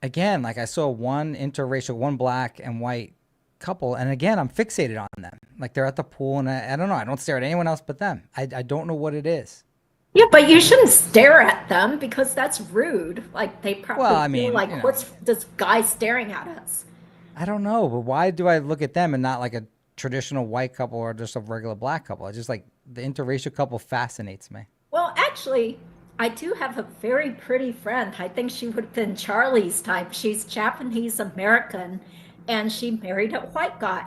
again, like I saw one interracial, one black and white couple, and again, I'm fixated on them. Like they're at the pool, and I don't know. I don't stare at anyone else but them. I don't know what it is. Yeah, but you shouldn't stare at them because that's rude. Like they probably Well, I feel mean, like, you know. what's this guy staring at us? I don't know, but why do I look at them and not like a traditional white couple or just a regular black couple? I just like the interracial couple fascinates me. Well, actually, I do have a very pretty friend. I think she would have been Charlie's type. She's Japanese American and she married a white guy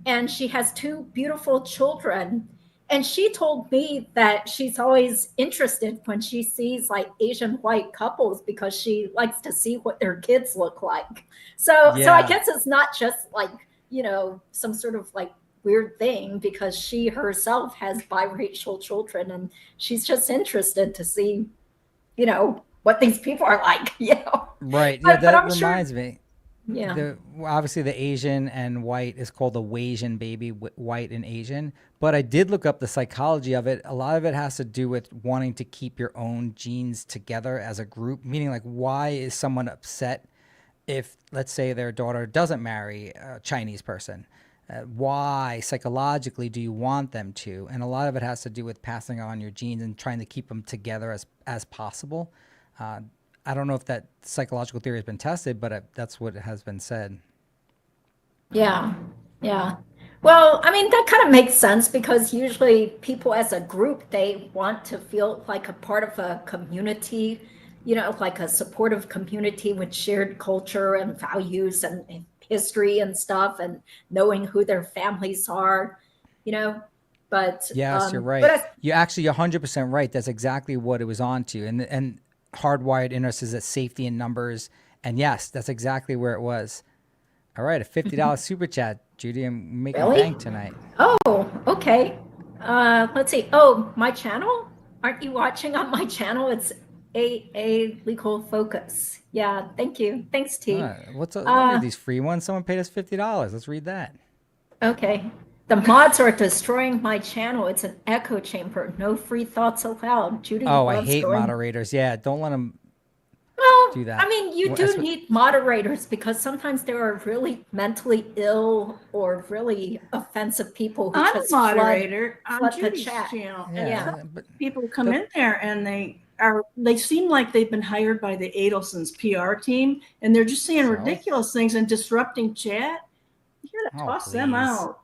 and she has two beautiful children. And she told me that she's always interested when she sees like Asian white couples because she likes to see what their kids look like. So I Yeah. guess it's not just like, some sort of like weird thing because she herself has biracial children and she's just interested to see, what these people are like, Right. But- Yeah, but that I'm sure- reminds me. Yeah. Obviously, the Asian and white is called the Wasian baby, white and Asian. But I did look up the psychology of it. A lot of it has to do with wanting to keep your own genes together as a group, meaning like why is someone upset if, let's say, their daughter doesn't marry a Chinese person? Why psychologically do you want them to? And a lot of it has to do with passing on your genes and trying to keep them together as possible. I don't know if that psychological theory has been tested, but that's what has been said. Yeah. Well, I mean, that kind of makes sense because usually people as a group, they want to feel like a part of a community, like a supportive community with shared culture and values and history and stuff and knowing who their families are, but Yes, you're right. but You're actually 100% right. That's exactly what it was on to. And hardwired in us is that safety in numbers. And yes, that's exactly where it was. All right, a $50 super chat, Judy. I'm making Really? bank tonight. Oh, okay. Let's see. Oh, my channel? Aren't you watching on my channel? It's AA Legal Focus. Yeah, thank you. Thanks, T. What are these free ones? Someone paid us $50. Let's read that. Okay. The mods are destroying my channel. It's an echo chamber. No free thoughts allowed. Judy Oh, I loves hate going- moderators. Yeah, don't let them. Well, do that. I mean, you Well, do that's what- need moderators because sometimes there are really mentally ill or really offensive people who I'm a just flood- moderator on flood the Judy's chat. channel. Yeah, And but people come in there and they seem like they've been hired by the Adelson's PR team and they're just saying So? ridiculous things and disrupting chat. You gotta Oh, toss them please. out.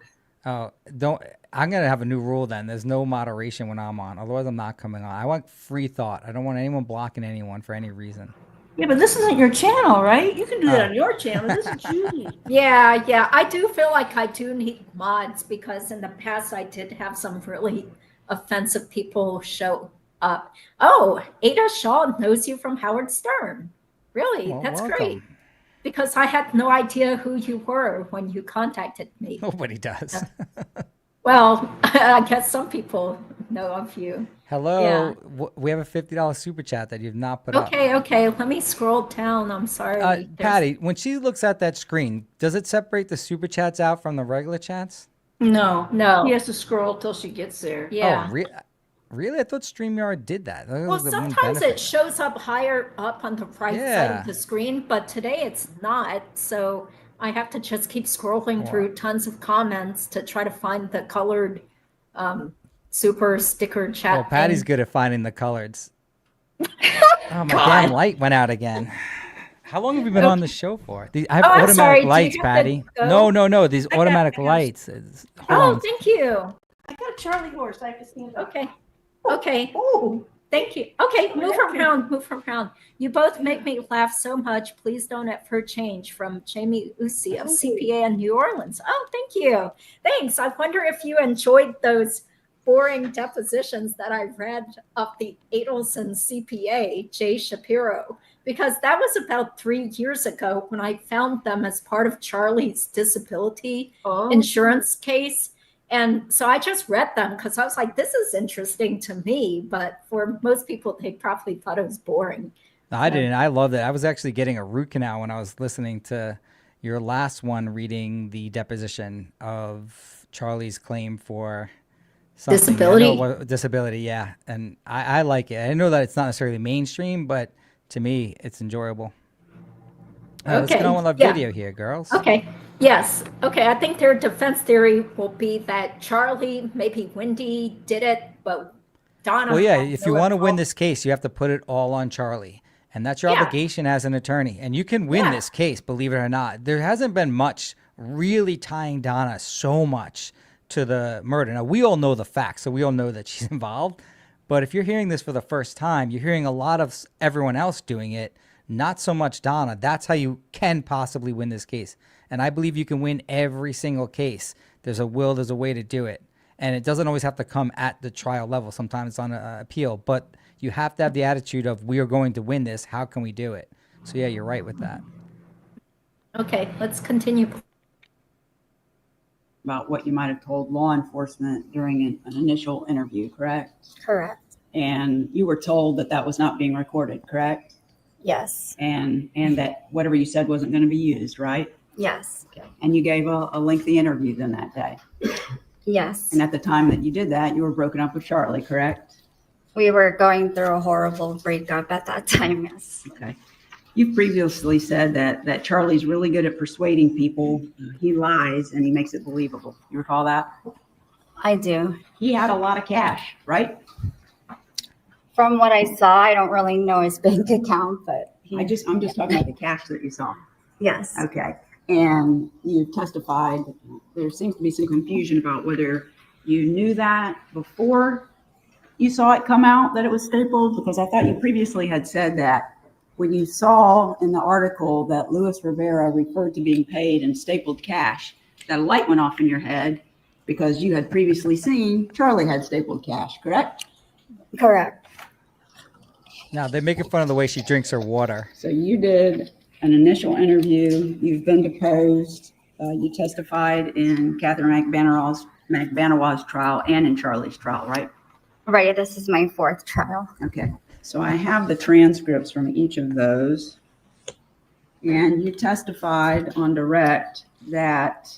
oh, don't. I'm gonna have a new rule then. There's no moderation when I'm on. Otherwise, I'm not coming on. I want free thought. I don't want anyone blocking anyone for any reason. Yeah, but this isn't your channel, right? You can do that Oh. on your channel. This is Judy. Yeah. I do feel like I do need mods because in the past I did have some really offensive people show up. Oh, Ada Shaw knows you from Howard Stern. Really? Well, That's welcome. great. Because I had no idea who you were when you contacted me. Nobody does. Well, I guess some people know of you. Hello. Yeah. We have a $50 super chat that you've not put up. Okay. Let me scroll down. I'm sorry. There's- Patty, when she looks at that screen, does it separate the super chats out from the regular chats? No. No. He has to scroll till she gets there. Yeah. Oh, really? I thought StreamYard did that. That Well, was the one sometimes benefit. it shows up higher up on the right side Yeah. of the screen, but today it's not. So I have to just keep scrolling through tons of comments to try to find the colored super sticker chat. Well, Patty's thing. good at finding the colors. Oh, my damn light went out again. How long have you been on the show for? I have Oh, I'm automatic sorry. Do you lights, have to Patty. go? No. These got automatic this. lights. Hold Oh, on. thank you. I got a Charlie horse. I have to stand up. Okay. Oh, Thank you. Okay, move around. You both make me laugh so much. Please don't ever change. From Jamie Usi of CPA in New Orleans. Oh, thank you. Thanks. I wonder if you enjoyed those boring depositions that I read of the Adelson CPA, Jay Shapiro, because that was about 3 years ago when I found them as part of Charlie's disability insurance case. And so I just read them because I was like, this is interesting to me. But for most people, they probably thought it was boring. No, I didn't. I loved it. I was actually getting a root canal when I was listening to your last one, reading the deposition of Charlie's claim for something. Disability? Disability, yeah. And I like it. I know that it's not necessarily mainstream, but to me, it's enjoyable. Let's get on with our video here, girls. Okay. Yes. Okay. I think their defense theory will be that Charlie, maybe Wendy did it, but Donna. Well, yeah, had if no you want to win involvement. this case, you have to put it all on Charlie. And that's your Yeah. obligation as an attorney. And you can win Yeah. this case, believe it or not. There hasn't been much really tying Donna so much to the murder. Now, we all know the facts, so we all know that she's involved. But if you're hearing this for the first time, you're hearing a lot of everyone else doing it, not so much Donna. That's how you can possibly win this case. And I believe you can win every single case. There's a will, there's a way to do it. And it doesn't always have to come at the trial level. Sometimes it's on an appeal. But you have to have the attitude of, we are going to win this. How can we do it? So, yeah, you're right with that. Okay. Let's continue. About what you might have told law enforcement during an initial interview, correct? Correct. And you were told that that was not being recorded, correct? Yes. And that whatever you said wasn't going to be used, right? Yes. And you gave a lengthy interview then that day. Yes. And at the time that you did that, you were broken up with Charlie, correct? We were going through a horrible breakup at that time, yes. Okay. You've previously said that Charlie's really good at persuading people. He lies and he makes it believable. You recall that? I do. He had a lot of cash, right? From what I saw, I don't really know his bank account, but I'm just talking about the cash that you saw. yes. Okay. And you testified, there seems to be some confusion about whether you knew that before you saw it come out that it was stapled, because I thought you previously had said that when you saw in the article that Luis Rivera referred to being paid in stapled cash, that a light went off in your head because you had previously seen Charlie had stapled cash, correct? Correct. Now, they're making fun of the way she drinks her water. So you did an initial interview, you've been deposed, you testified in Catherine McBanawaz's trial and in Charlie's trial, right? Right. This is my 4th trial. Okay, so I have the transcripts from each of those. And you testified on direct that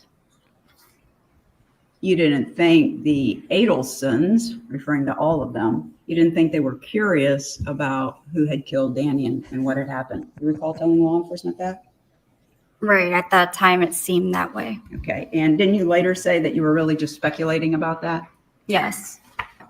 you didn't think the Adelsons, referring to all of them, you didn't think they were curious about who had killed Danny and what had happened. You recall telling law enforcement that? Right. At that time, it seemed that way. Okay, and didn't you later say that you were really just speculating about that? Yes.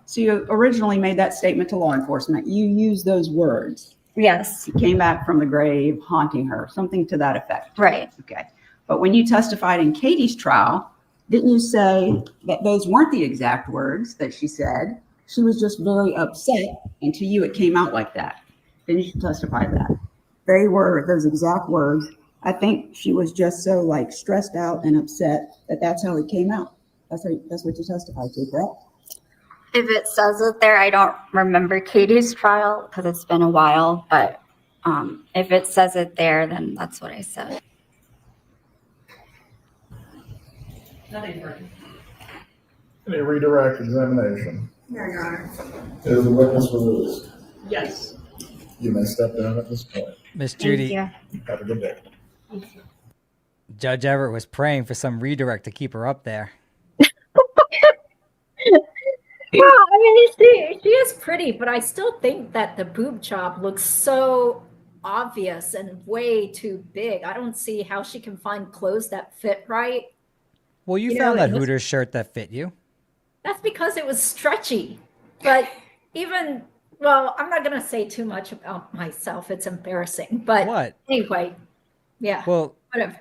So you originally made that statement to law enforcement. You used those words. Yes. He came back from the grave haunting her, something to that effect. Right. Okay. But when you testified in Katie's trial, didn't you say that those weren't the exact words that she said? She was just very upset, and to you it came out like that. Didn't you testify to that? They were those exact words. I think she was just so like stressed out and upset that's how it came out. That's what you testified to, correct? If it says it there, I don't remember Katie's trial because it's been a while, but if it says it there, then that's what I said. Any redirect examination? No, Your Honor. Is the witness released? Yes. You may step down at this point. Miss Thank Judy, you. Have a good day. Judge Everett was praying for some redirect to keep her up there. Well, I mean, she is pretty, but I still think that the boob job looks so obvious and way too big. I don't see how she can find clothes that fit right. Well, you You know, found that it was- Hooters shirt that fit you. That's because it was stretchy. But even, well, I'm not going to say too much about myself. It's embarrassing. But What? anyway, yeah, Well, whatever.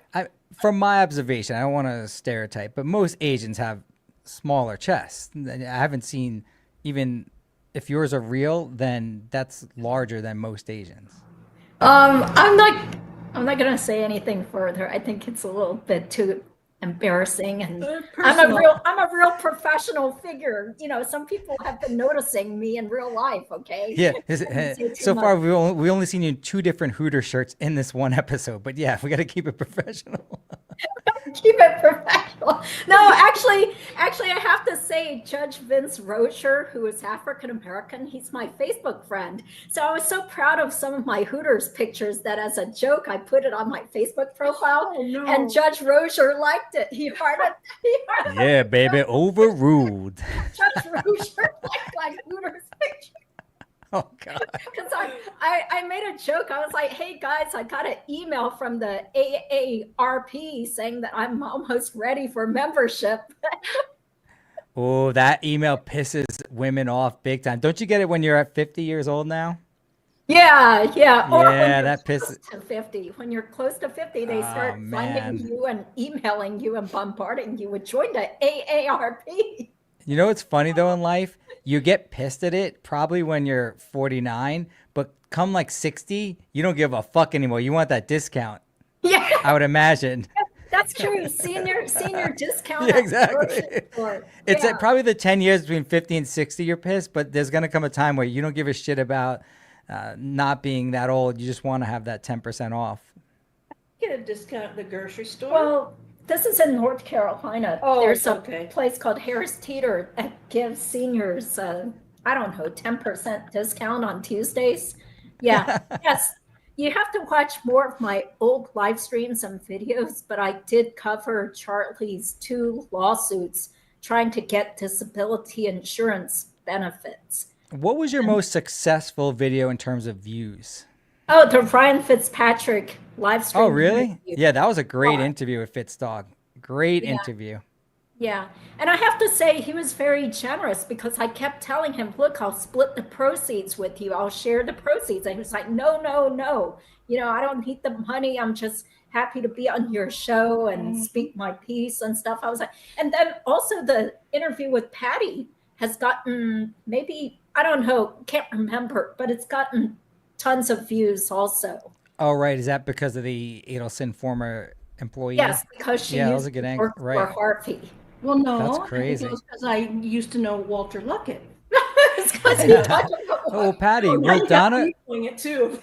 from my observation, I don't want to stereotype, but most Asians have smaller chests. I haven't seen, even if yours are real, then that's larger than most Asians. I'm not going to say anything further. I think it's a little bit too embarrassing, and Personal. I'm a real professional figure. You know, some people have been noticing me in real life. Okay. Yeah. Say too So far, much. we only seen you in 2 different Hooter shirts in this one episode. But yeah, we got to keep it professional. Keep it professional. No, actually, I have to say, Judge Vince Rocher, who is African American, he's my Facebook friend. So I was so proud of some of my Hooters pictures that, as a joke, I put it on my Facebook profile, Oh, no. and Judge Rocher liked it. He hearted. Yeah, baby, overruled. Judge Rocher liked my Hooters picture. Oh God. Because I made a joke. I was like, hey guys, I got an email from the AARP saying that I'm almost ready for membership. Oh, that email pisses women off big time. Don't you get it when you're at 50 years old now? Yeah. Or when Yeah, you're that close pisses. to 50. When you're close to 50, they start Oh, finding man. you and emailing you and bombarding you with join the AARP. You know what's funny though in life? You get pissed at it probably when you're 49, but come like 60, you don't give a fuck anymore. You want that discount, Yeah, I would imagine. that's true. Senior discount. Yeah, at the exactly. grocery store. It's Yeah. at probably the 10 years between 50 and 60 you're pissed, but there's going to come a time where you don't give a shit about not being that old. You just want to have that 10% off. Get a discount at the grocery store. Well, this is in North Carolina. Oh, There's a okay. place called Harris Teeter that gives seniors, I don't know, 10% discount on Tuesdays. Yeah, yes. You have to watch more of my old live streams and videos, but I did cover Charlie's 2 lawsuits trying to get disability insurance benefits. What was your most successful video in terms of views? Oh, the Ryan Fitzpatrick live stream. Oh, really? interview. Yeah, that was a great Oh. interview with Fitzdog. Great Yeah. interview. Yeah. And I have to say, he was very generous because I kept telling him, look, I'll split the proceeds with you. I'll share the proceeds. And he was like, no, no, no. You know, I don't need the money. I'm just happy to be on your show and speak my piece and stuff. I was like, and then also the interview with Patty has gotten maybe, I don't know, can't remember, but it's gotten tons of views also. Oh, right. Is that because of the Adelson former employee? Yes, because she Yeah, that was used a good to angle. work for Right. Harvey. Well, no. That's I think crazy. it was because I used to know Walter Luckett. It's 'cause he talked about Oh, Patty, Now will you got Donna, me doing it too.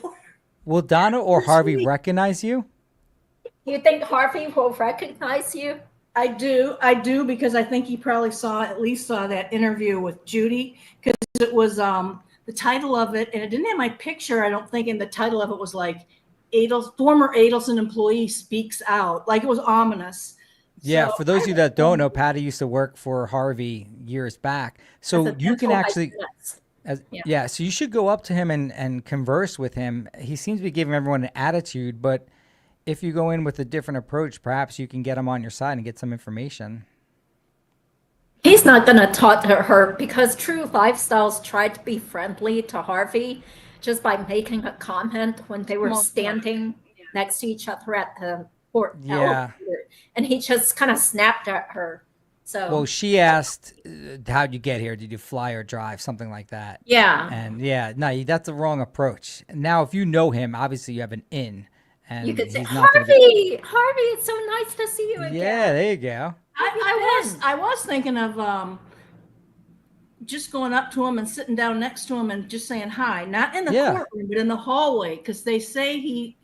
will Donna or That's Harvey sweet. recognize you? You think Harvey will recognize you? I do because I think he probably at least saw that interview with Judy, because it was the title of it, and it didn't have my picture, I don't think, and the title of it was like former Adelson employee speaks out. Like, it was ominous. Yeah, So for those of you I- that don't know, Patty used to work for Harvey years back. So As a you can dental actually, hygienist. Yeah. yeah, so you should go up to him and converse with him. He seems to be giving everyone an attitude, but if you go in with a different approach, perhaps you can get him on your side and get some information. He's not going to talk to her because True Lifestyles tried to be friendly to Harvey just by making a comment when they were Well, standing next to each other at the port Yeah. elevator, and he just kind of snapped at her. So Well, she asked, how'd you get here? Did you fly or drive? Something like that. yeah, And yeah, no, that's the wrong approach. Now, if you know him, obviously you have an in. And you could say, he's not gonna be- Harvey, it's so nice to see you again. Yeah, there you go. I was thinking of just going up to him and sitting down next to him and just saying hi, not in the Yeah. courtroom, but in the hallway, because they say he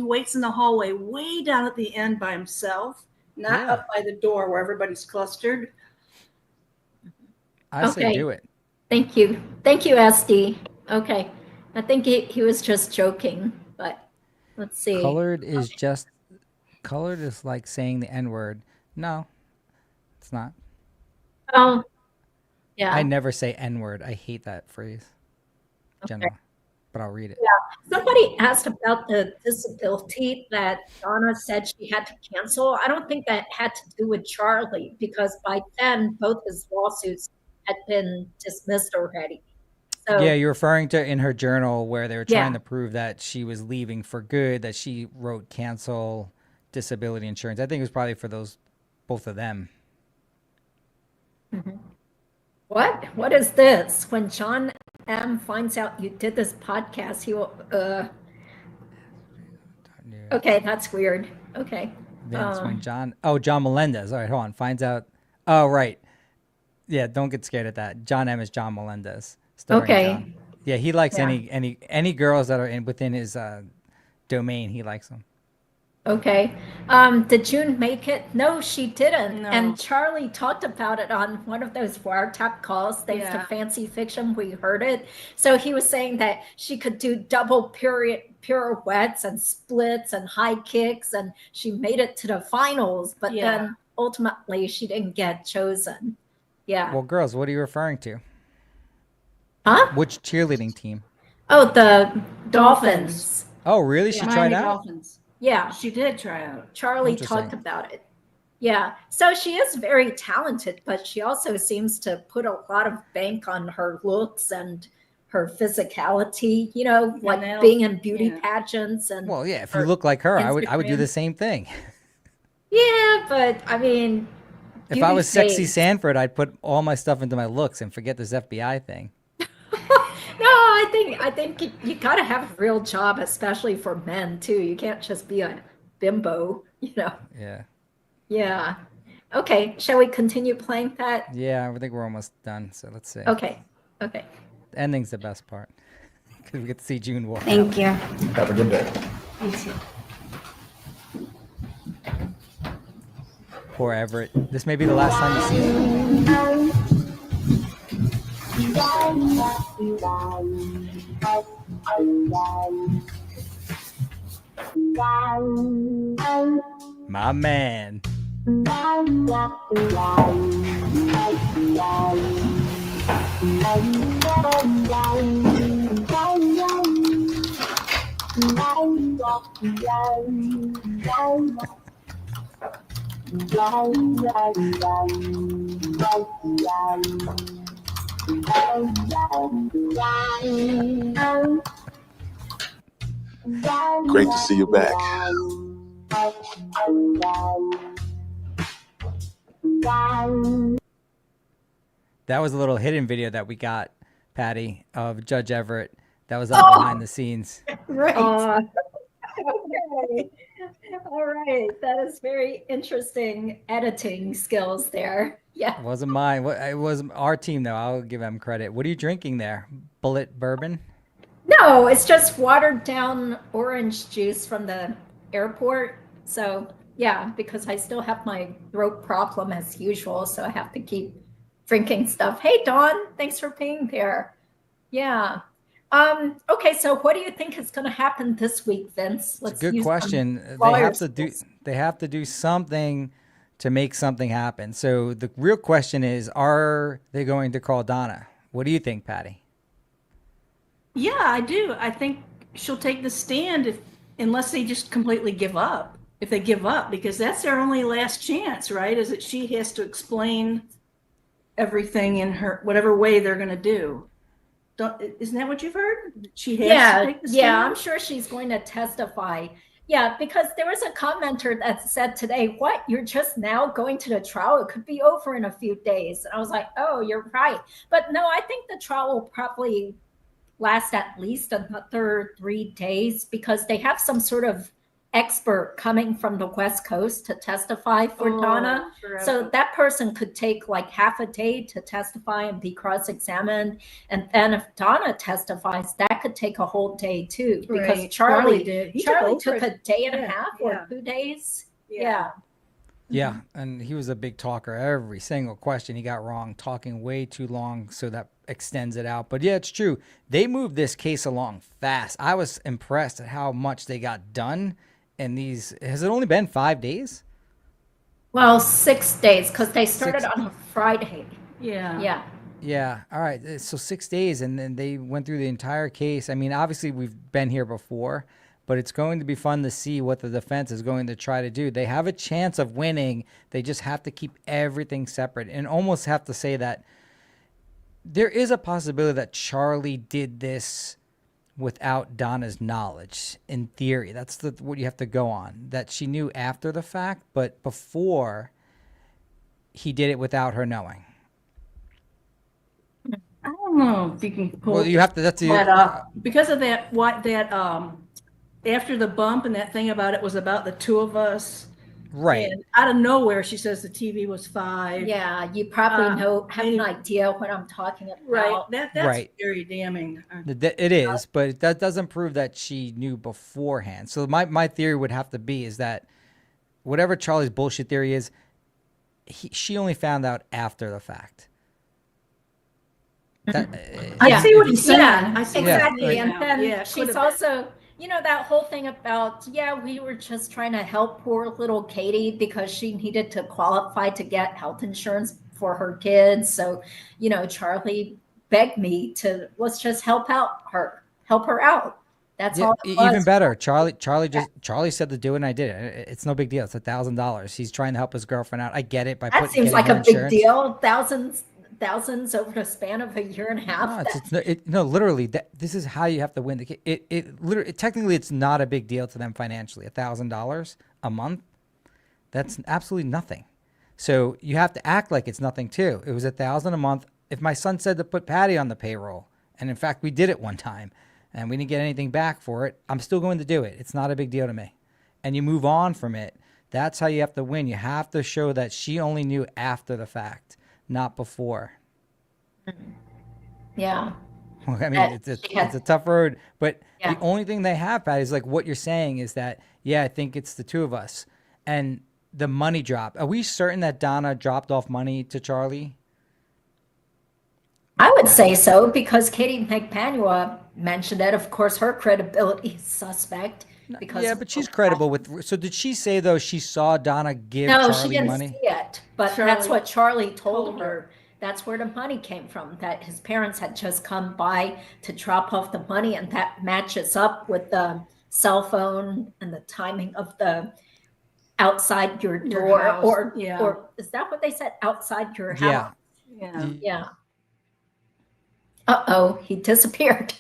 waits in the hallway way down at the end by himself, not Yeah. up by the door where everybody's clustered. I say Okay. do it. Thank you, SD. Okay, I think he was just joking, but let's see. Colored is like saying the N word. No, it's not. Oh, yeah. I never say N word. I hate that phrase. General, but I'll read it. Somebody asked about the disability that Donna said she had to cancel. I don't think that had to do with Charlie because by then both his lawsuits had been dismissed already. So Yeah, you're referring to in her journal where they were trying Yeah. to prove that she was leaving for good, that she wrote cancel disability insurance. I think it was probably for both of them. what is this? When John M finds out you did this podcast, he will. Okay, that's weird. Okay. Vince when John Melendez. All right, hold on. Finds out. Oh, right. Yeah, don't get scared at that. John M is John Melendez. Starring Okay. John. Yeah, he likes Yeah. any girls that are within his domain. He likes them. Okay. Did June make it? No, she didn't. No. And Charlie talked about it on one of those wiretap calls. Thanks to Yeah. Fancy Fiction, we heard it. So he was saying that she could do double pirouettes and splits and high kicks, and she made it to the finals, but Yeah. then ultimately she didn't get chosen. Yeah. Well, girls, what are you referring to? Huh? Which cheerleading team? Oh, the Dolphins. Dolphins. Oh, really? She tried Miami out? Dolphins. Yeah. She did try out. Charlie Interesting. talked about it. Yeah. So she is very talented, but she also seems to put a lot of bank on her looks and her physicality, you know, like that'll- being in beauty yeah. pageants and Well, yeah. If you Or look like her, I would do Instagram. the same thing. yeah, but I mean, If I beauty was sexy fades. Sanford, I'd put all my stuff into my looks and forget this FBI thing. No, I think you got to have a real job, especially for men too. You can't just be a bimbo, you know. Yeah. Yeah. Okay, shall we continue playing that? Yeah, I think we're almost done. So let's see. Okay. Okay. The ending's the best part because we get to see June walk. Thank you. Have a good day. Poor Everett. This may be the last time you see him. My man. Great to see you back. That was a little hidden video that we got, Patty, of Judge Everett. That was up behind the scenes. Right. Okay. All right. That is very interesting editing skills there. Yeah. It wasn't mine. It was our team, though. I'll give them credit. What are you drinking there? Bullet bourbon? No, it's just watered down orange juice from the airport. So, yeah, because I still have my throat problem as usual. So I have to keep drinking stuff. Hey, Dawn, thanks for being there. Yeah. Okay, so what do you think is going to happen this week, Vince? It's a good use some question. They lawyer have to do. skills. They have to do something to make something happen. So the real question is, are they going to call Donna? What do you think, Patty? Yeah, I do. I think she'll take the stand unless they just completely give up. If they give up, because that's their only last chance, right? Is that she has to explain everything in her whatever way they're going to do. Isn't that what you've heard? She has to take the stand? Yeah, I'm sure she's going to testify. Yeah, because there was a commenter that said today, what, you're just now going to the trial? It could be over in a few days. And I was like, oh, you're right. But no, I think the trial will probably last at least another 3 days because they have some sort of expert coming from the West Coast to testify for Donna. So that person could take like half a day to testify and be cross-examined. And then if Donna testifies, that could take a whole day too. Because Right. Charlie did. He Charlie took took a day and a Yeah, half or yeah. 2 days. Yeah. Yeah, and he was a big talker. Every single question he got wrong, talking way too long, so that extends it out. But yeah, it's true. They moved this case along fast. I was impressed at how much they got done. And these, has it only been 5 days? Well, 6 days because they started on a Friday. Yeah. Yeah. Yeah. All right. So 6 days, and then they went through the entire case. I mean, obviously we've been here before, but it's going to be fun to see what the defense is going to try to do. They have a chance of winning. They just have to keep everything separate and almost have to say that there is a possibility that Charlie did this without Donna's knowledge. In theory, that's what you have to go on, that she knew after the fact, but before he did it without her knowing. I don't know if you can pull Well, you have to, that's that up because of that after the bump and that thing about it was about the two of us. Right. And out of nowhere, she says the TV was 5. Yeah, you probably have an anyway. idea what I'm talking about. Right. That's Right. very damning. It is, but that doesn't prove that she knew beforehand. So my theory would have to be is that whatever Charlie's bullshit theory is, she only found out after the fact. I see what he's saying. Yeah, I see exactly. What And then yeah, she's also, that whole thing about, we were just trying to help poor little Katie because she needed to qualify to get health insurance for her kids. So, Charlie begged me to, let's just help her out. That's all it was. Even better. Charlie said to do it and I did it. It's no big deal. It's $1,000. He's trying to help his girlfriend out. I get it. That seems like a big deal. Thousands over the span of a year and a half. No, literally, this is how you have to win. Literally, technically, it's not a big deal to them financially. $1,000 a month, that's absolutely nothing. So you have to act like it's nothing too. It was $1,000 a month. If my son said to put Patty on the payroll, and in fact we did it one time, and we didn't get anything back for it, I'm still going to do it. It's not a big deal to me. And you move on from it. That's how you have to win. You have to show that she only knew after the fact, not before. Yeah. I mean, it's a tough road, but the only thing they have, Patty, is like what you're saying is that, I think it's the two of us. And the money drop. Are we certain that Donna dropped off money to Charlie? I would say so because Katie McPanua mentioned it. Of course, her credibility is suspect. Because but she's credible with. So did she say though she saw Donna give No, Charlie she didn't money? see it, but that's what Charlie told her. That's where the money came from. That his parents had just come by to drop off the money, and that matches up with the cell phone and the timing of the outside your door, house. or is that what they said? Outside your house. Yeah. He disappeared.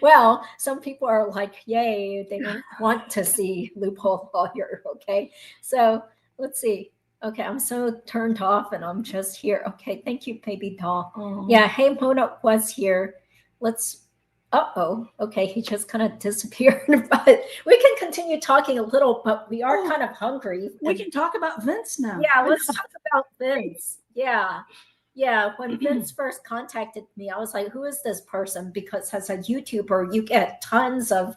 Well, some people are like, yay, they don't want to see loophole lawyer. Okay. So let's see. Okay. I'm so turned off and I'm just here. Okay. Thank you, baby doll. Yeah. Hey, Mona was here. Okay. He just kind of disappeared, but we can continue talking a little, but we are kind of hungry. We can talk about Vince now. Yeah. Let's talk about Vince. Yeah. Yeah, when Vince first contacted me, I was like, who is this person? Because as a YouTuber, you get tons of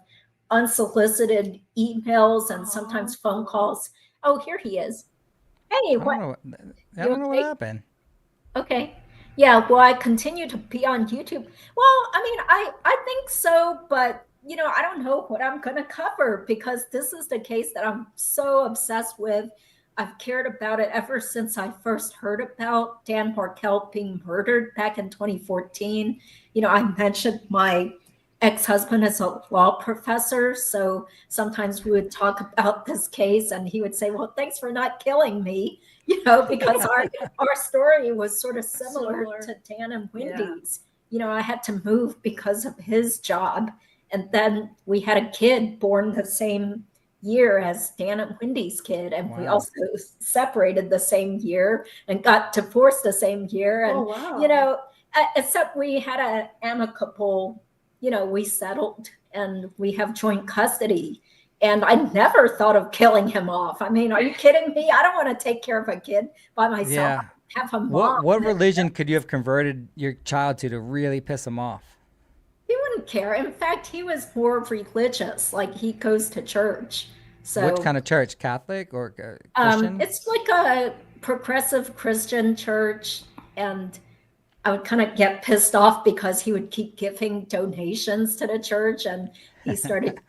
unsolicited emails and sometimes phone calls. Oh, here he is. Hey, I don't know what happened. Okay. Yeah, well, I continue to be on YouTube. Well, I mean, I think so, but, I don't know what I'm going to cover because this is the case that I'm so obsessed with. I've cared about it ever since I first heard about Dan Markel being murdered back in 2014. I mentioned my ex-husband is a law professor, so sometimes we would talk about this case and he would say, well, thanks for not killing me, because our story was sort of similar to Dan and Wendy's. I had to move because of his job. And then we had a kid born the same year as Dan and Wendy's kid, and we also separated the same year and got divorced the same year. And except we had an amicable, we settled and we have joint custody. And I never thought of killing him off. I mean, are you kidding me? I don't want to take care of a kid by myself. Yeah. Have a mom. What religion could you have converted your child to really piss him off? He wouldn't care. In fact, he was more religious. Like he goes to church. So what kind of church? Catholic or Christian? It's like a progressive Christian church, and I would kind of get pissed off because he would keep giving donations to the church, and he started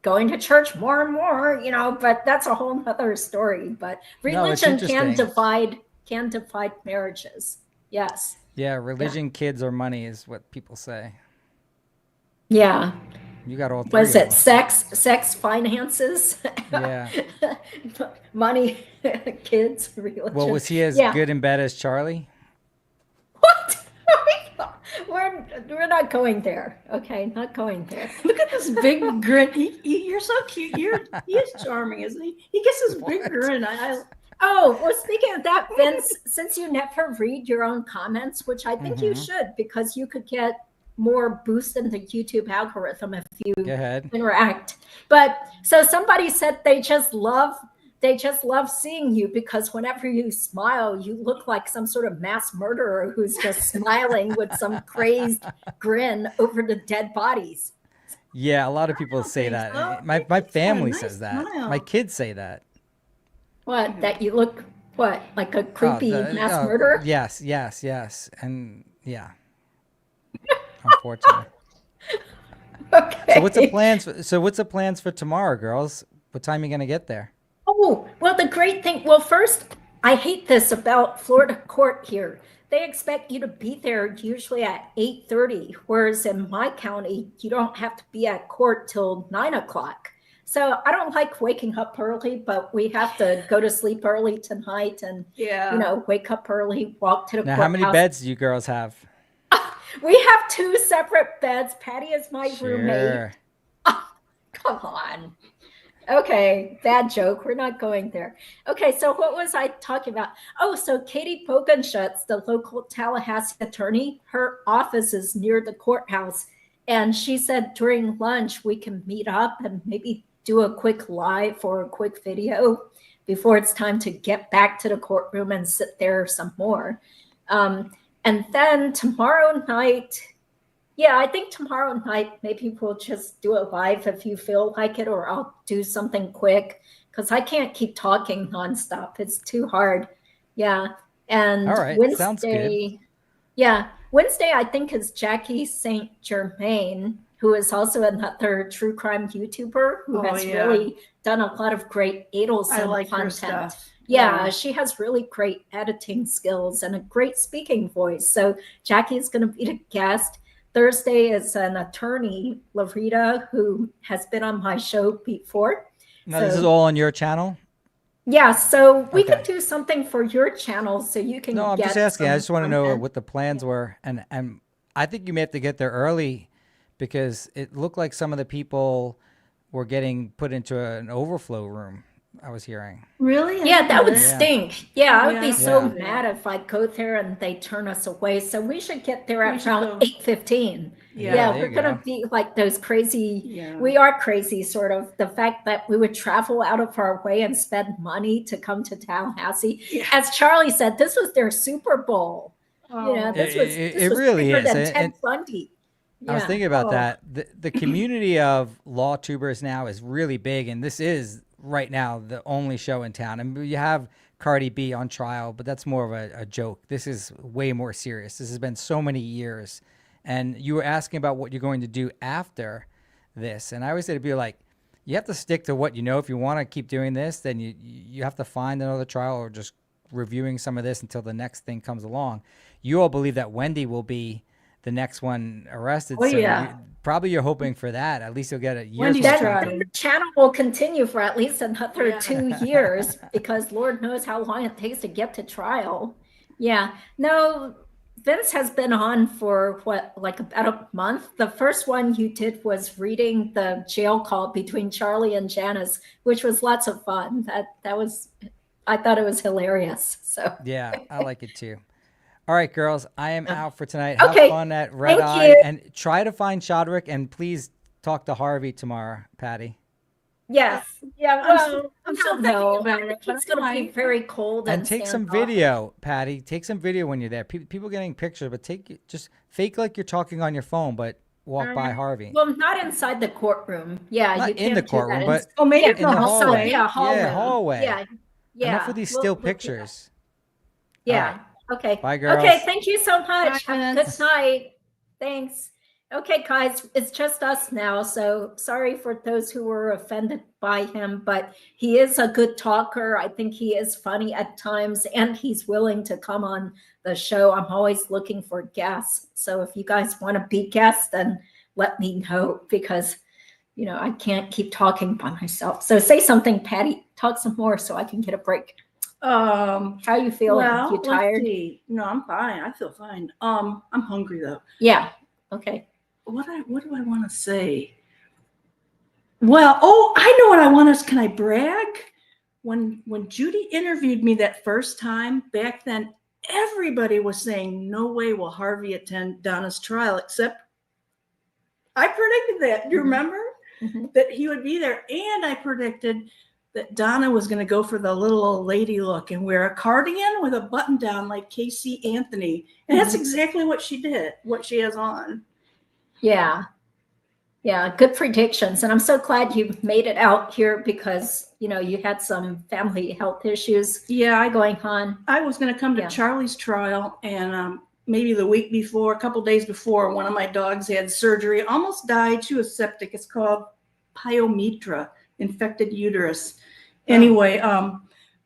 going to church more and more. But that's a whole other story. But religion can divide marriages. Yes. Yeah, religion, kids, or money is what people say. Yeah. You got all three. Was it sex, finances? Yeah. Money, kids, religion. Well, was he as good in bed as Charlie? What? We're not going there. Okay, not going there. Look at this big grin. You're so cute. He is charming, isn't he? He gets this big grin. Oh, well, speaking of that, Vince, since you never read your own comments, which I think you should, because you could get more boost in the YouTube algorithm if you interact. But so somebody said they just love they just love seeing you because whenever you smile, you look like some sort of mass murderer who's just smiling with some crazed grin over the dead bodies. Yeah, a lot of people say think that. so. My family nice says that. smile. My kids say that. What, that you look, what, like a creepy mass Oh, murderer? yes, and yeah. Unfortunately. Okay. So what's the plans for tomorrow, girls? What time are you gonna get there? Oh, well, the great thing, well, first, I hate this about Florida court here. They expect you to be there usually at 8:30, whereas in my county, you don't have to be at court till 9 o'clock. So I don't like waking up early, but we have to go to sleep early tonight and, wake up early, walk to the Now, courthouse. how many beds do you girls have? We have 2 separate beds. Patty is my roommate. Sure. Come on. Okay, bad joke. We're not going there. Okay, so what was I talking about? Oh, so Katie Bogenschutz, the local Tallahassee attorney, her office is near the courthouse. And she said during lunch, we can meet up and maybe do a quick live or a quick video before it's time to get back to the courtroom and sit there some more. And then tomorrow night, I think tomorrow night, maybe we'll just do it live if you feel like it, or I'll do something quick because I can't keep talking nonstop. It's too hard. Yeah. And All right. Wednesday, Sounds good. Wednesday, I think, is Jackie St. Germain, who is also another true crime YouTuber who has really done a lot of great Adelson like her content. stuff. Yeah, she has really great editing skills and a great speaking voice. So Jackie is going to be the guest. Thursday is an attorney, Larita, who has been on my show before. Now, this is all on your channel? Yeah, so we Okay. could do something for your channel so you can No, I'm get just asking. I some just want to know content. what the plans were. And I think you may have to get there early because it looked like some of the people were getting put into an overflow room, I was hearing. Really? Yeah, that would Yeah. stink. Yeah, I would be so Yeah. mad if I go there and they turn us away. So we should get there We at should around go. 8:15. Yeah, Yeah, there we're you gonna go. be like those crazy. Yeah. We are crazy, sort of. The fact that we would travel out of our way and spend money to come to Tallahassee. Yeah. As Charlie said, this was their Super Bowl. Oh. This It was really bigger is. than And- Ted Bundy. I was Yeah. thinking about Oh. that. The community of law tubers now is really big, and this is right now the only show in town. And you have Cardi B on trial, but that's more of a joke. This is way more serious. This has been so many years. And you were asking about what you're going to do after this. And I always say to be like, you have to stick to what you know. If you want to keep doing this, then you have to find another trial or just reviewing some of this until the next thing comes along. You all believe that Wendy will be the next one arrested. Oh, yeah. Probably you're hoping for that. At least you'll get a year's Wendy's worth of trying. something. The channel will continue for at least another Yeah. 2 years because Lord knows how long it takes to get to trial. Yeah. No, Vince has been on for like about a month. The first one you did was reading the jail call between Charlie and Janice, which was lots of fun. I thought it was hilarious. So Yeah, I like it too. All right, girls, I am out for tonight. Have Okay, fun at Red thank Eye you. and try to find Shodrick, and please talk to Harvey tomorrow, Patty. yes. Yeah, well, I'm I still don't thinking know. about I it, think but it's I going to be might. very cold And take some standoffish. video, Patty. Take some video when you're there. People getting pictures, but just fake like you're talking on your phone, but walk by Harvey. Well, not inside the courtroom. Yeah, Not you in can't the do that courtroom, in- but Oh, maybe Yeah, it's in the the hallway. hallway. Yeah, hallway. Yeah, hallway. Yeah. Yeah. Enough with these We'll still do that. pictures. Yeah. Okay. Bye, girls. Okay. Thank you so much. Bye, Have a Vince. good night. Thanks. Okay, guys, it's just us now. So sorry for those who were offended by him, but he is a good talker. I think he is funny at times, and he's willing to come on the show. I'm always looking for guests. So if you guys want to be guests, then let me know because, I can't keep talking by myself. So say something, Patty. Talk some more so I can get a break. How you feeling? Well, You tired? let's see. No, I'm fine. I feel fine. I'm hungry though. Yeah. Okay. What do I want to say? Well, I know what I want to. Can I brag? When Judy interviewed me that first time back then, everybody was saying, "No way will Harvey attend Donna's trial," except I predicted that. Do you remember Mhm. that he would be there? And I predicted that Donna was going to go for the little old lady look and wear a cardigan with a button down like Casey Anthony. And that's exactly what she did, what she has on. Yeah. Yeah, good predictions. And I'm so glad you made it out here because, you know, you had some family health issues Yeah, going on. I was going to come to Yeah. Charlie's trial, and maybe the week before, a couple days before, one of my dogs had surgery, almost died. She was septic. It's called pyometra, infected uterus. Anyway,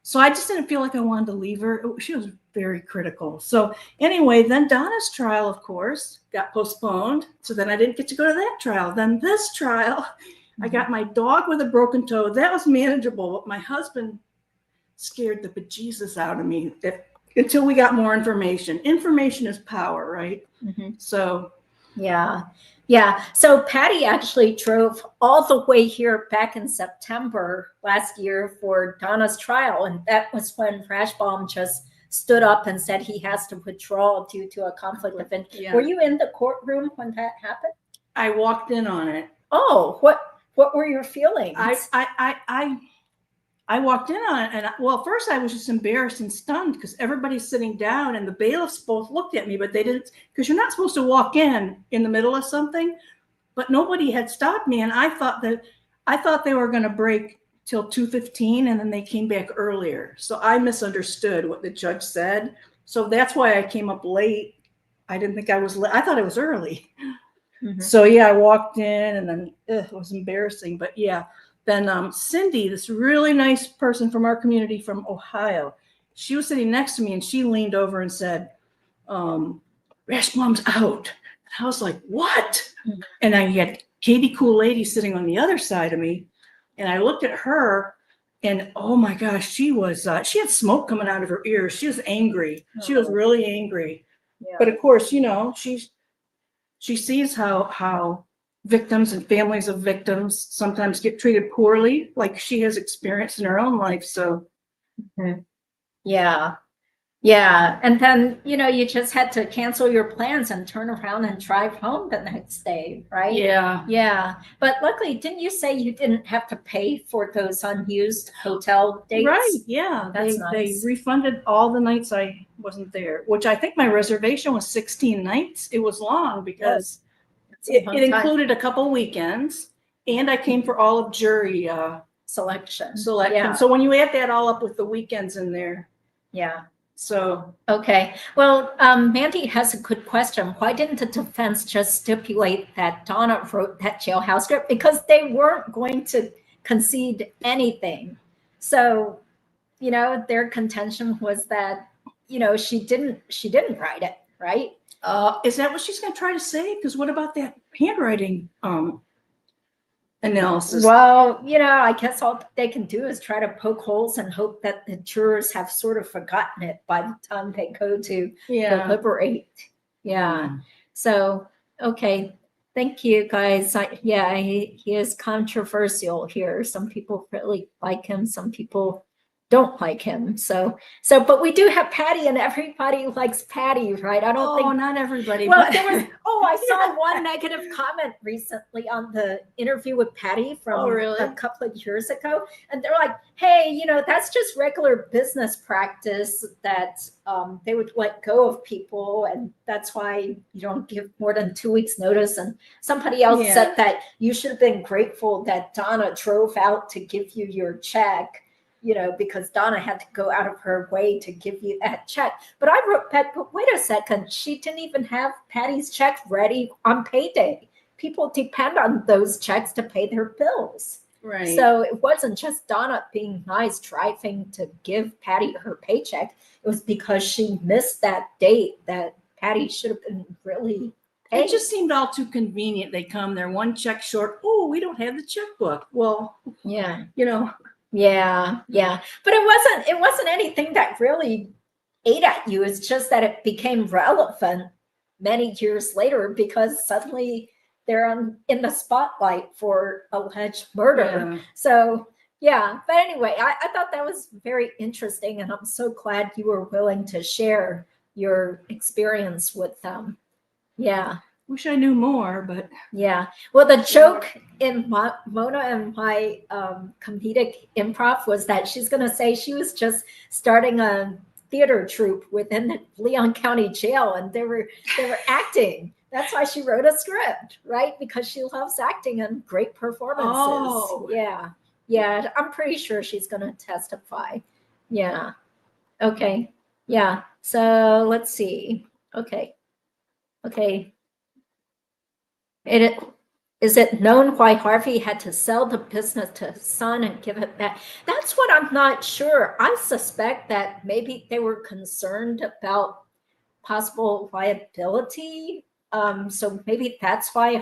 so I just didn't feel like I wanted to leave her. She was very critical. So anyway, then Donna's trial, of course, got postponed. So then I didn't get to go to that trial. Then this trial, I got my dog with a broken toe. That was manageable. But my husband scared the bejesus out of me until we got more information. Information is power, right? So Yeah. Yeah. So Patty actually drove all the way here back in September last year for Donna's trial. And that was when Rashbaum just stood up and said he has to withdraw due to a conflict of interest. yeah. Were you in the courtroom when that happened? I walked in on it. Oh, what were your feelings? I walked in on it, and well, first I was just embarrassed and stunned because everybody's sitting down, and the bailiffs both looked at me, but they didn't, because you're not supposed to walk in the middle of something. But nobody had stopped me, and I thought they were going to break till 2:15, and then they came back earlier. So I misunderstood what the judge said. So that's why I came up late. I didn't think I was late. I thought it was early. So yeah, I walked in, and then it was embarrassing. But yeah. Then Cindy, this really nice person from our community from Ohio, she was sitting next to me, and she leaned over and said, Rashbaum's out. And I was like, what? And I had Katie Cool Lady sitting on the other side of me, and I looked at her, and oh my gosh, she had smoke coming out of her ears. She was angry. She was really angry. Yeah. But of course, you know, she sees how victims and families of victims sometimes get treated poorly, like she has experienced in her own life. So Yeah. Yeah. And then, you know, you just had to cancel your plans and turn around and drive home the next day, right? yeah. Yeah. But luckily, didn't you say you didn't have to pay for those unused hotel dates? Right. Yeah. That's They nice. refunded all the nights I wasn't there, which I think my reservation was 16 nights. It was long because That's a long it time. included a couple weekends, and I came for all of jury Selection. selection. Yeah. So when you add that all up with the weekends in there, Yeah. so Okay. Well, Mandy has a good question. Why didn't the defense just stipulate that Donna wrote that jailhouse script? Because they weren't going to concede anything. So, you know, their contention was that, you know, she didn't write it, right? is that what she's going to try to say? Because what about that handwriting analysis? Well, you know, I guess all they can do is try to poke holes and hope that the jurors have sort of forgotten it by the time they go to Yeah. deliberate. Yeah. So, okay. Thank you, guys. He is controversial here. Some people really like him. Some people don't like him. So, but we do have Patty, and everybody likes Patty, right? I don't think. Not everybody. Well, but- there was. Oh, I saw one negative comment recently on the interview with Patty from Oh, really? a couple of years ago, and they're like, "Hey, you know, that's just regular business practice that they would let go of people, and that's why you don't give more than 2 weeks' notice." And somebody else Yeah. said that you should have been grateful that Donna drove out to give you your check. You know, because Donna had to go out of her way to give you that check. But I wrote back, but wait a second, she didn't even have Patty's check ready on payday. People depend on those checks to pay their bills. Right. So it wasn't just Donna being nice, driving to give Patty her paycheck. It was because she missed that date that Patty should have been really paid. It just seemed all too convenient. They come, they're one check short. Oh, we don't have the checkbook. Well, Yeah. you know. Yeah, yeah. But it wasn't anything that really ate at you. It's just that it became relevant many years later because suddenly they're in the spotlight for alleged murder. Yeah. So yeah, but anyway, I thought that was very interesting, and I'm so glad you were willing to share your experience with them. Yeah. Wish I knew more, but Yeah. Well, the joke in Mona and my comedic improv was that she's going to say she was just starting a theater troupe within the Leon County Jail, and they were acting. That's why she wrote a script, right? Because she loves acting and great performances. Oh. Yeah. Yeah. I'm pretty sure she's going to testify. Yeah. Okay. Yeah. So let's see. Okay. Okay. Is it known why Harvey had to sell the business to his son and give it back? That's what I'm not sure. I suspect that maybe they were concerned about possible liability. So maybe that's why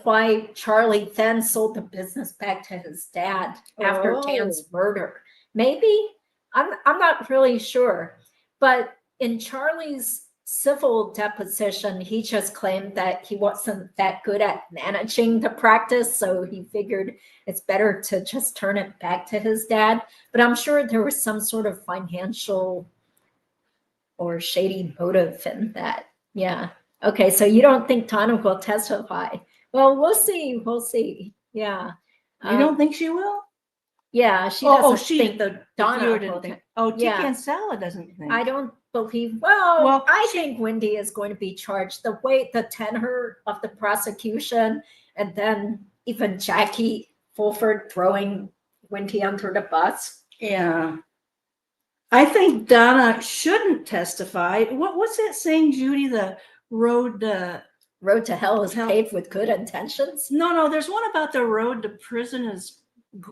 why Charlie then sold the business back to his dad after Dan's murder. Maybe. I'm not really sure. But in Charlie's civil deposition, he just claimed that he wasn't that good at managing the practice, so he figured it's better to just turn it back to his dad. But I'm sure there was some sort of financial or shady motive in that. Yeah. Okay, so you don't think Donna will testify? Well, we'll see. We'll see. Yeah. you don't think she will? Yeah, she Oh, doesn't think the Donna viewer will didn't think. think. Oh, Yeah. Tikka and Sala doesn't think. I don't believe. Well, Well, I think Wendy is going to be charged. The way the tenor of the prosecution, and then even Jackie Fulford throwing Wendy under the bus. Yeah. I think Donna shouldn't testify. What's that saying, Judy? The road Road to hell is Hell. paved with good intentions. no, there's one about the road to prison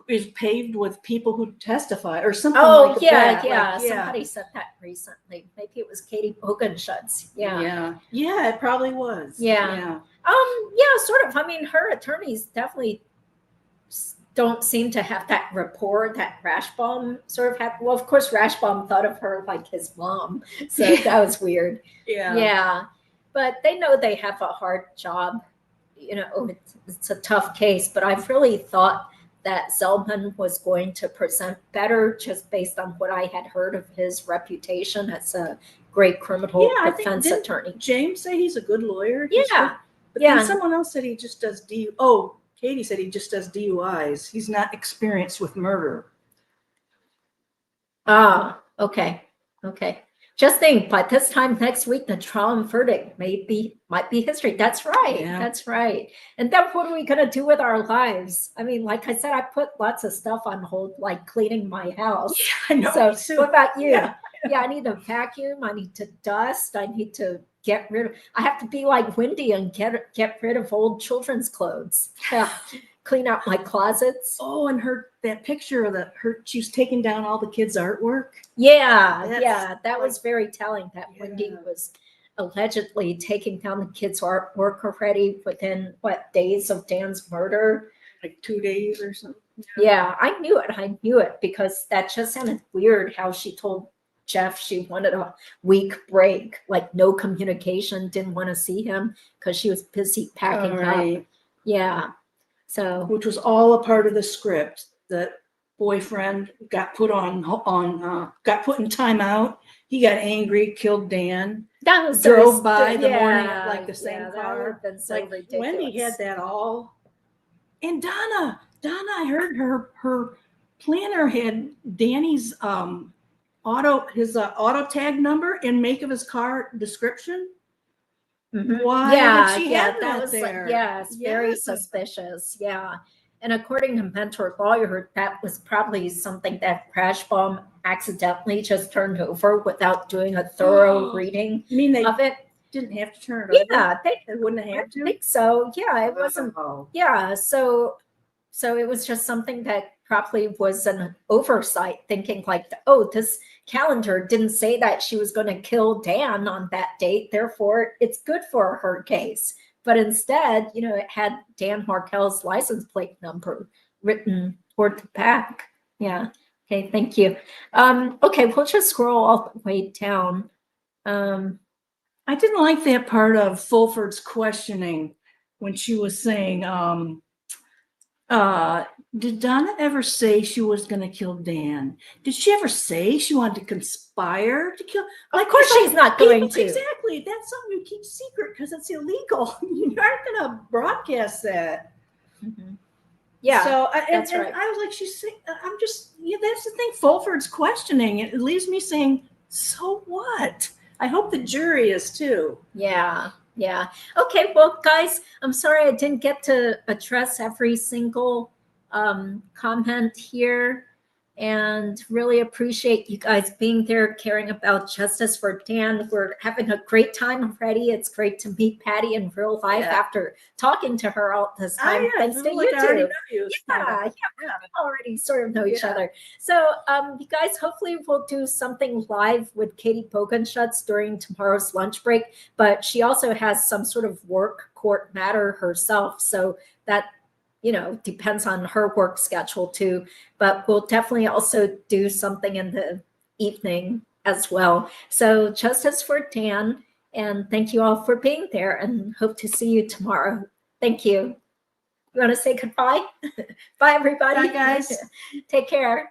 is paved with people who testify or something Oh, like yeah, that. yeah. Like, Somebody said that recently. Maybe it was Katie Bogenschutz. Yeah. Yeah, it probably was. Yeah. Yeah, sort of. I mean, her attorneys definitely don't seem to have that rapport that Rashbaum sort of had. Well, of course, Rashbaum thought of her like his mom. So that was weird. Yeah. But they know they have a hard job. You know, it's a tough case. But I've really thought that Zelman was going to present better just based on what I had heard of his reputation as a great criminal Yeah, I think- defense didn't attorney. James say he's a good lawyer. Yeah. But Yeah. then someone else said he just does Katie said he just does DUIs. He's not experienced with murder. Ah, okay. Okay. Just think, by this time next week, the trial and verdict might be history. That's right. Yeah. That's right. And then what are we going to do with our lives? I mean, like I said, I put lots of stuff on hold, like cleaning my house. I know. So me too. what about you? Yeah. Yeah, I need to vacuum. I need to dust. I need to get rid of, I have to be like Wendy and get rid of old children's clothes. Yeah. Clean out my closets. Oh, and that picture of she was taking down all the kids' artwork. Yeah, That's that was very telling that Wendy was allegedly taking down the kids' artwork already within days of Dan's murder. Like 2 days or something. Yeah, I knew it because that just sounded weird how she told Jeff she wanted a week break, like no communication, didn't want to see him because she was busy packing up. Yeah. So, which was all a part of the script. The boyfriend got put in timeout. He got angry, killed Dan. that was Drove by the morning like the same that car. would have been so Like ridiculous. Wendy had that all. And Donna, I heard her planner had Danny's auto tag number and make of his car description. Mhm. Why would she have that was there? it's very Yeah. suspicious. Yeah. And according to Mentor Lawyer, that was probably something that Crashbaum accidentally just turned over without doing a thorough reading You mean they of it. didn't have to turn it over? Yeah, They wouldn't have I had to. think so. Yeah, it wasn't. Oh. Yeah, so it was just something that probably was an oversight, thinking like, oh, this calendar didn't say that she was going to kill Dan on that date, therefore it's good for her case. But instead, it had Dan Markel's license plate number written toward the back. Yeah. Okay, thank you. Okay, we'll just scroll all the way down. I didn't like that part of Fulford's questioning when she was saying, Did Donna ever say she was going to kill Dan? Did she ever say she wanted to conspire to kill? Of course she's not going to. Exactly. That's something you keep secret because it's illegal. You aren't going to broadcast that. Mhm. Yeah, So that's and right. I was like, she's saying, I'm just, that's the thing. Fulford's questioning. It leaves me saying, so what? I hope the jury is too. Yeah. Okay, well, guys, I'm sorry I didn't get to address every single comment here, and really appreciate you guys being there, caring about justice for Dan. We're having a great time already. It's great to meet Patty in real life after talking to her all this time. Thanks to you too. Yeah, we already sort of know each other. So you guys, hopefully we'll do something live with Katie Bogenschutz during tomorrow's lunch break, but she also has some sort of work court matter herself. So that, depends on her work schedule too, but we'll definitely also do something in the evening as well. So justice for Dan, and thank you all for being there, and hope to see you tomorrow. Thank you. You want to say goodbye? Bye, everybody. Bye, guys. Take care.